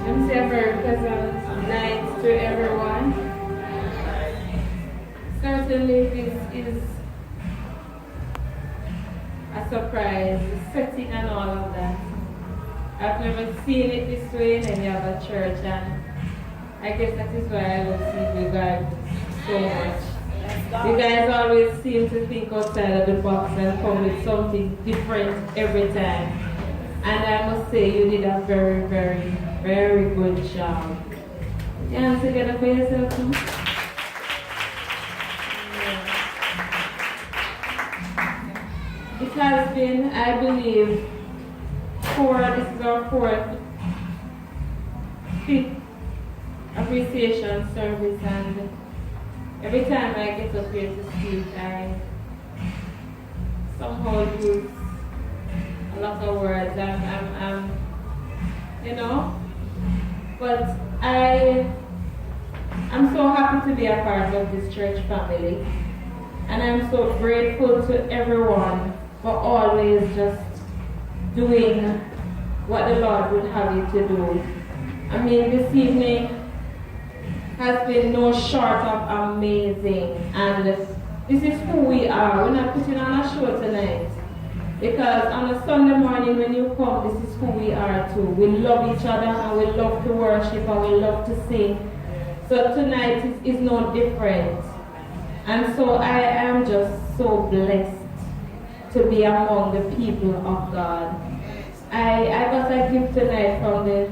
I'm saying a very pleasant night to everyone. Certainly this is a surprise, the setting and all of that. I've never seen it this way in any other church, and I guess that is why I love seeing you guys so much. You guys always seem to think outside of the box and come with something different every time. And I must say you did a very, very, very good job. You hands together for yourself too? It has been, I believe, this is our fifth appreciation service, and every time I get up here to speak, I somehow use a lot of words. You know, but I'm so happy to be a part of this church family, and I'm so grateful to everyone for always just doing what the Lord would have you to do. I mean, this evening has been no short of amazing, and this is who we are. We're not putting on a show tonight, because on a Sunday morning when you come, this is who we are too. We love each other, and we love to worship, and we love to sing. So tonight is no different. And so I am just so blessed to be among the people of God. I got a gift tonight from the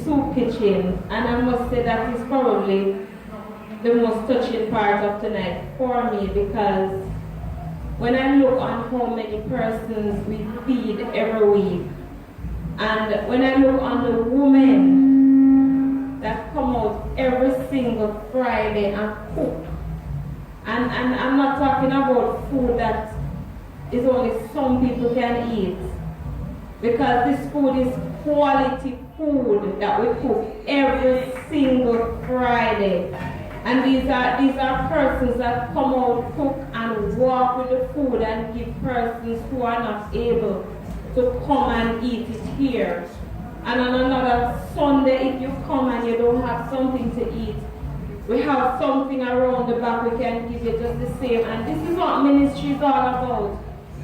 soup kitchen, and I must say that is probably the most touching part of tonight for me, because when I look on how many persons we feed every week, and when I look on the women that come out every single Friday and cook, and I'm not talking about food that is only some people can eat, because this food is quality food that we cook every single Friday. And these are persons that come out, cook and walk with the food and give persons who are not able to come and eat it here. And on another Sunday, if you come and you don't have something to eat, we have something around the back we can give you just the same. And this is what ministry is all about.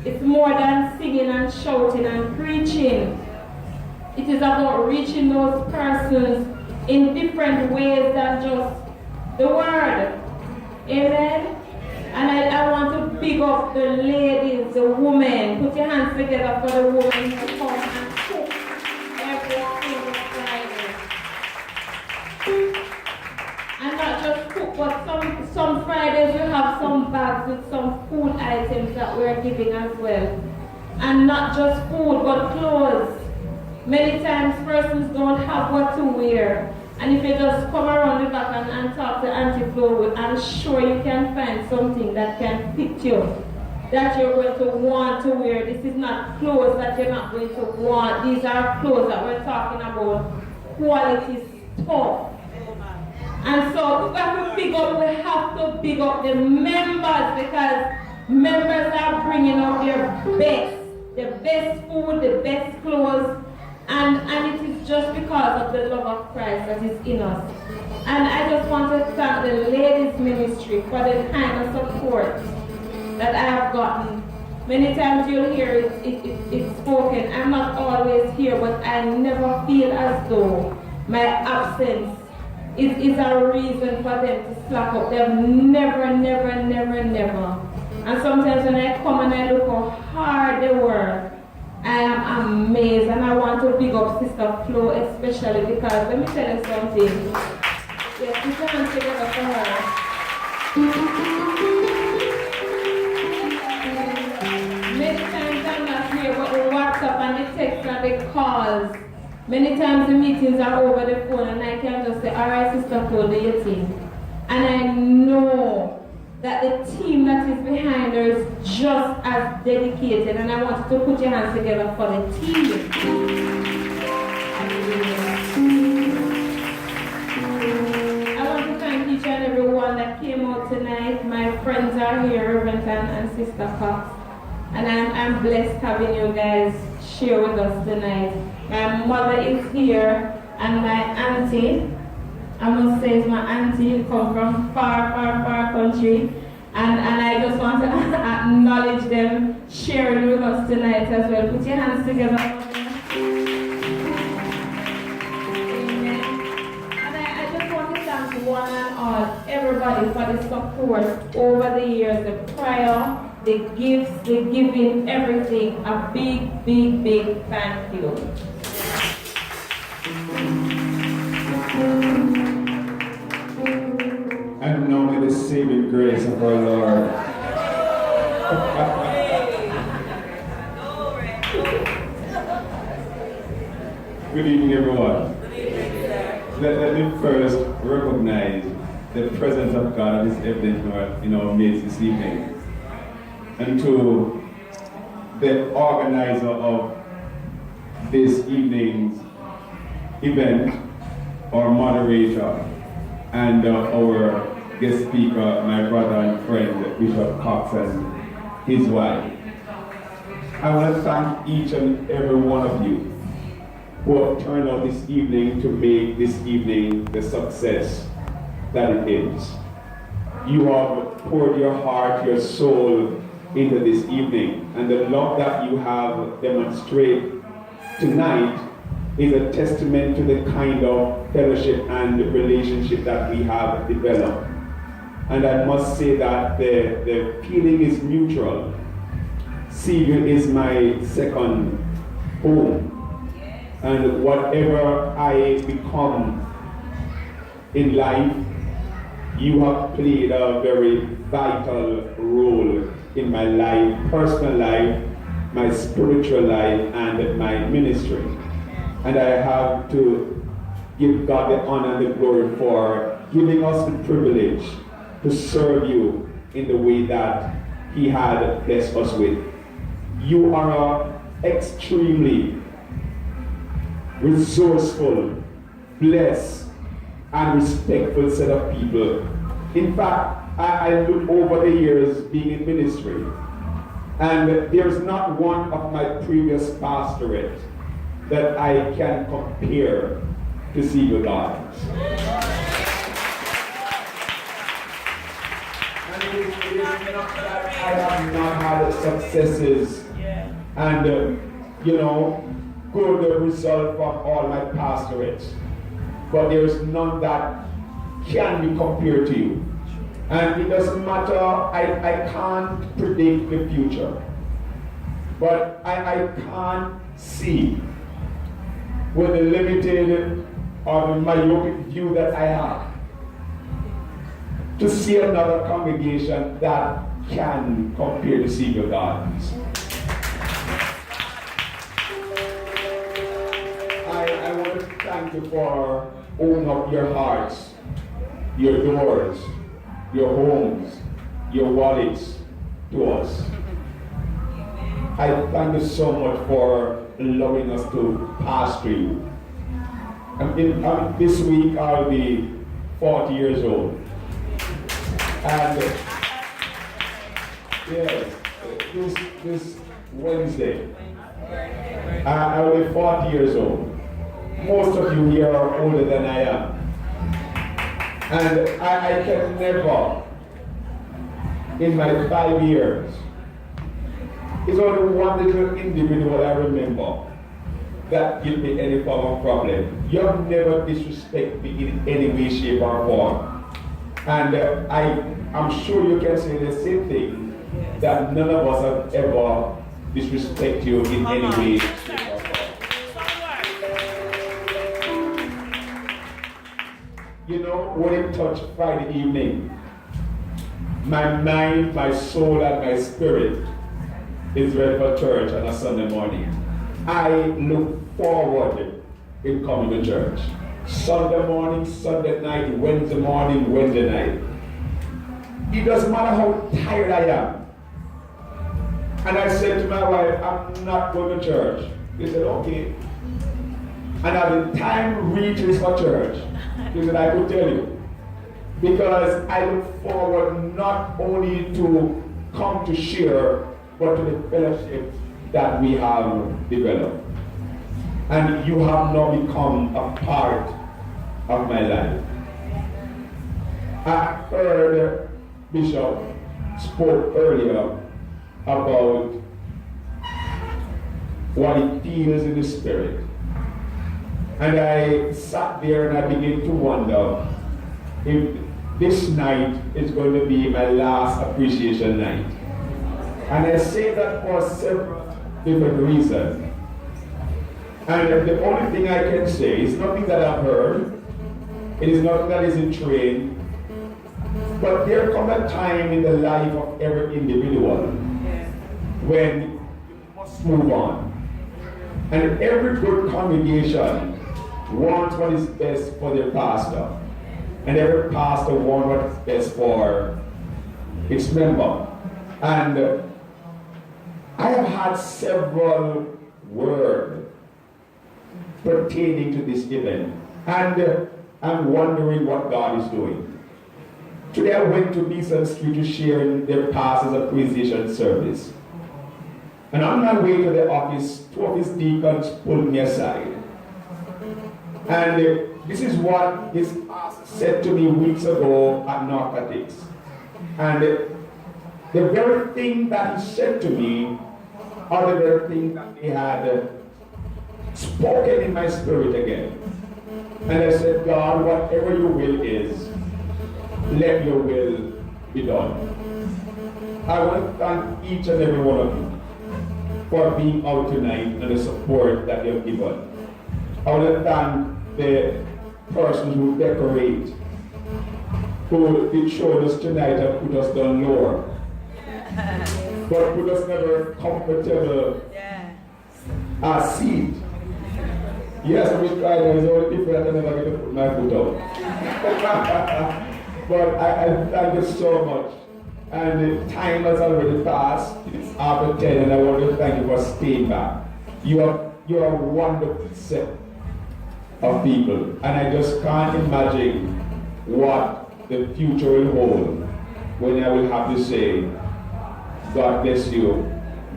It's more than singing and shouting and preaching. It is about reaching those persons in different ways than just the word. Amen? And I want to big up the ladies, the women. Put your hands together for the women who come and cook every single Friday. And not just cook, but some Fridays we have some bags with some food items that we're giving as well. And not just food, but clothes. Many times persons don't have what to wear. And if you just come around the back and talk to Auntie Flo, I'm sure you can find something that can fit you, that you're going to want to wear. This is not clothes that you're not going to want. These are clothes that we're talking about, quality stuff. And so we have to big up the members, because members are bringing out their best food, the best clothes. And it is just because of the love of Christ that is in us. And I just want to thank the ladies ministry for the kind of support that I have gotten. Many times you'll hear it spoken. I'm not always here, but I never feel as though my absence is a reason for them to slack up. They've never. And sometimes when I come and I look how hard they work, I am amazed, and I want to big up Sister Flo especially because let me tell you something. Yes, put your hands together for her. Many times I'm not here, but the WhatsApp and the text and the calls. Many times the meetings are over the phone and I can just say, alright, Sister Flo, do your thing. And I know that the team that is behind her is just as dedicated, and I want you to put your hands together for the team. I want to thank each and every one that came out tonight. My friends are here, Reverend and Sister Cox, and I'm blessed having you guys share with us tonight. My mother is here, and my auntie, I must say it's my auntie, come from far, far, far country. And I just want to acknowledge them sharing with us tonight as well. Put your hands together. Amen. And I just want to thank one and all, everybody for the support over the years, the prayer, the gifts, the giving, everything. A big, big, big thank you. And now may the saving grace of our Lord. Good evening, everyone. Let me first recognize the presence of God that is evident in our midst this evening. And to the organizer of this evening's event, our moderator, and our guest speaker, my brother and friend, Bishop Cox and his wife. I want to thank each and every one of you who have turned out this evening to make this evening the success that it is. You have poured your heart, your soul into this evening, and the love that you have demonstrated tonight is a testament to the kind of fellowship and relationship that we have developed. And I must say that the feeling is mutual. Seaview is my second home. And whatever I become in life, you have played a very vital role in my life, personal life, my spiritual life, and my ministry. And I have to give God the honor and the glory for giving us the privilege to serve you in the way that He had blessed us with. You are an extremely resourceful, blessed, and respectful set of people. In fact, I look over the years being in ministry, and there's not one of my previous pastorate that I can compare to Seaview Gardens. And it is not that I have not had successes and, good result from all my pastorates, but there's none that can be compared to you. And it doesn't matter, I can't predict the future, but I can't see with the limited or the myopic view that I have to see another congregation that can compare to Seaview Gardens. I want to thank you for opening up your hearts, your doors, your homes, your wallets to us. I thank you so much for allowing us to pass through you. This week I'll be 40 years old. And yes, this Wednesday, I'll be 40 years old. Most of you here are older than I am. And I can never, in my 5 years, it's only one little individual I remember that give me any form of problem. You have never disrespected me in any way, shape, or form. And I'm sure you can say the same thing, that none of us have ever disrespected you in any way, shape, or form. you know, when it touched Friday evening, my mind, my soul, and my spirit is ready for church on a Sunday morning. I look forward in coming to church. Sunday morning, Sunday night, Wednesday morning, Wednesday night. It doesn't matter how tired I am. And I said to my wife, I'm not going to church. They said, okay. And as the time reaches for church, he said, I could tell you. Because I look forward not only to come to share, but to the fellowship that we have developed. And you have now become a part of my life. I heard Bishop spoke earlier about what he feels in the spirit. And I sat there and I began to wonder if this night is going to be my last appreciation night. And I say that for several different reasons. And the only thing I can say is nothing that I've heard. It is nothing that isn't trained. But there comes a time in the life of every individual when you must move on. And every good congregation wants what is best for their pastor. And every pastor wants what is best for its member. And I have had several words pertaining to this event. And I'm wondering what God is doing. Today I went to Beeson Street to share their pastor's appreciation service. And on my way to the office, two of his deacons pulled me aside. And this is what his pastor said to me weeks ago at Narcotics. And the very thing that he said to me are the very thing that he had spoken in my spirit again. And I said, God, whatever your will is, let your will be done. I want to thank each and every one of you for being out tonight and the support that you have given. I want to thank the persons who decorate, who did show us tonight and put us down lower, but put us in a comfortable seat. Yes, I will try, it's only different, I never get to put my foot out. But I thank you so much. And the time has already passed. It's after 10, and I want to thank you for staying back. You're a wonderful set of people. And I just can't imagine what the future will hold when I will have to say, God bless you,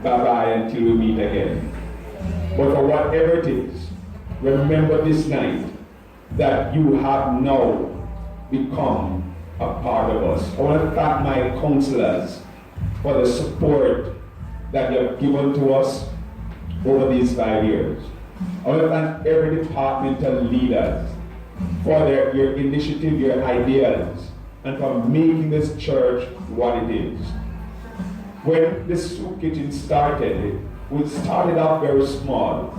bye-bye until we meet again. But for whatever it is, remember this night that you have now become a part of us. I want to thank my counselors for the support that you have given to us over these 5 years. I want to thank every departmental leaders for your initiative, your ideas, and for making this church what it is. When the soup kitchen started, we started out very small,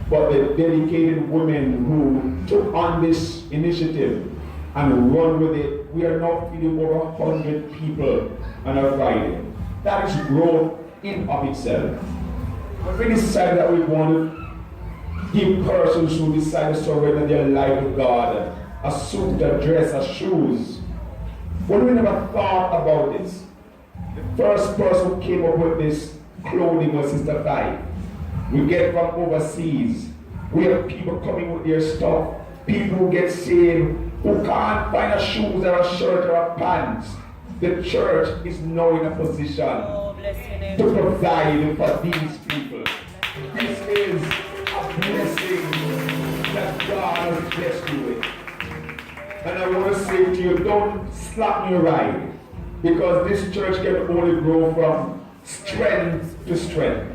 but the dedicated women who took on this initiative and run with it, we are now feeding over 100 people on a Friday. That is growth in of itself. But we decided that we want to give persons who decide to surrender their life to God a suit, a dress, a shoes. But we never thought about this. The first person who came up with this clothing was Sister Five. We get from overseas. We have people coming with their stuff. People who get saved who can't find a shoes or a shirt or a pants. The church is now in a position to provide for these people. This is a blessing that God has blessed you with. And I want to say to you, don't slap me right, because this church can only grow from strength to strength.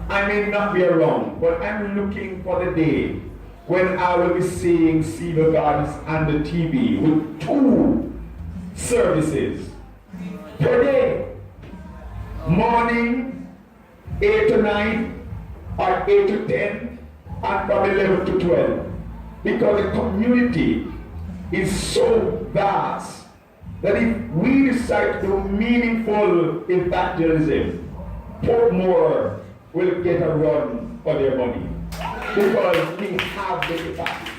I may not be around, but I'm looking for the day when I will be seeing Cedar Gardens on the TV with 2 services per day. Morning, 8 to 9, or 8 to 10, and from 11 to 12. Because the community is so vast that if we decide to do meaningful evangelism, Portmore will get a run for their money because we have the capacity.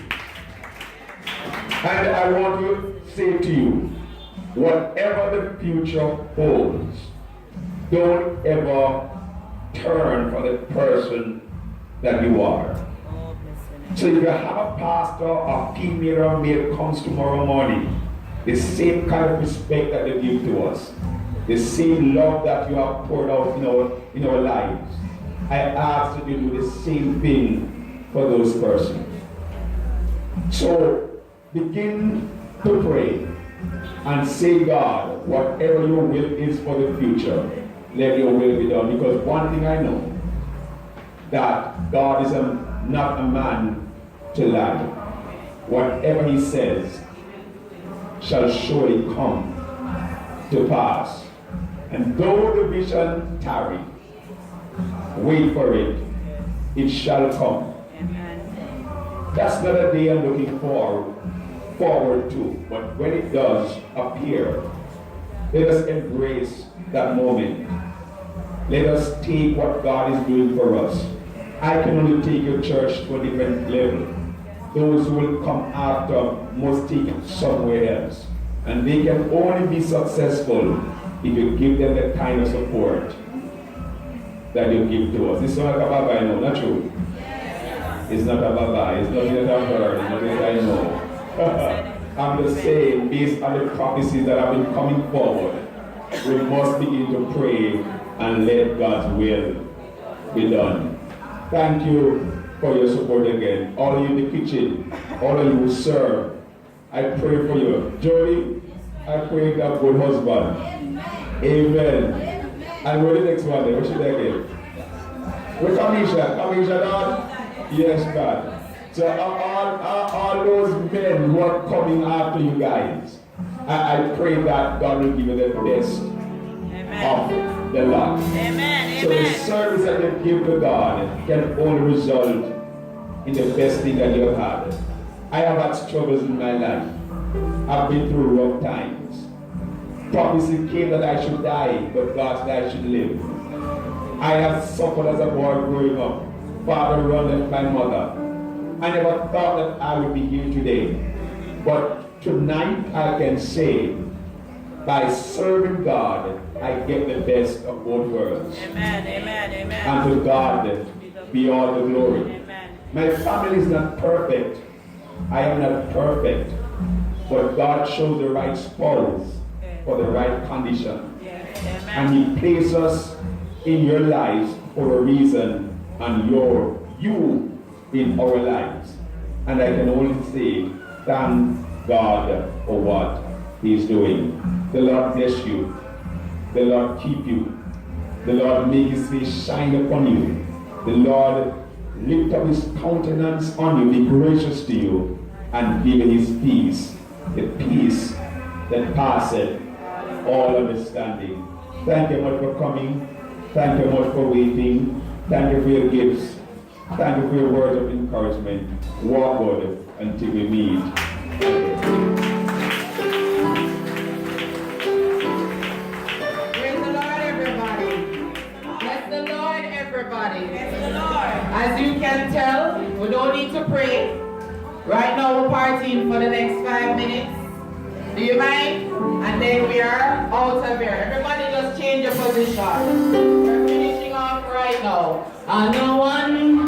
And I want to say to you, whatever the future holds, don't ever turn for the person that you are. So if you have a pastor or female or male comes tomorrow morning, the same kind of respect that they give to us, the same love that you have poured out in our lives, I ask that you do the same thing for those persons. So begin to pray and say, God, whatever your will is for the future, let your will be done. Because one thing I know, that God is not a man to lie. Whatever he says shall surely come to pass. And though the vision tarry, wait for it, it shall come. That's not a day I'm looking forward to, but when it does appear, let us embrace that moment. Let us take what God is doing for us. I can only take your church to a different level. Those who will come after must take it somewhere else. And they can only be successful if you give them the kind of support that you give to us. It's not like a baba, I know, not true. It's not a baba, it's not that I've heard, it's not that I know. I'm just saying, based on the prophecies that have been coming forward, we must begin to pray and let God's will be done. Thank you for your support again. All of you in the kitchen, all of you who serve, I pray for you. Jody, I pray that good husband. Amen. And where the next one then? What should I get? Where Kamisha, Lord? Yes, God. So all those men who are coming after you guys, I pray that God will give you the best of the lot. So the service that you give to God can only result in the best thing that you have had. I have had struggles in my life. I've been through rough times. Prophecy came that I should die, but God said I should live. I have suffered as a boy growing up. Father run my mother. I never thought that I would be here today. But tonight I can say, by serving God, I get the best of both worlds. Amen, amen, amen. And to God be all the glory. Amen. My family is not perfect. I am not perfect. But God chose the right spouse for the right condition. And he placed us in your lives for a reason, and you in our lives. And I can only say, thank God for what he's doing. The Lord bless you. The Lord keep you. The Lord make his face shine upon you. The Lord lift up his countenance on you, be gracious to you, and give you his peace, the peace that passeth all understanding. Thank you much for coming. Thank you much for waiting. Thank you for your gifts. Thank you for your words of encouragement. Walk good until we meet. Praise the Lord, everybody. Bless the Lord, everybody. Bless the Lord. As you can tell, we don't need to pray. Right now we're partying for the next 5 minutes. Do you mind? And then we are out of here. Everybody just change your position. We're finishing off right now. And no one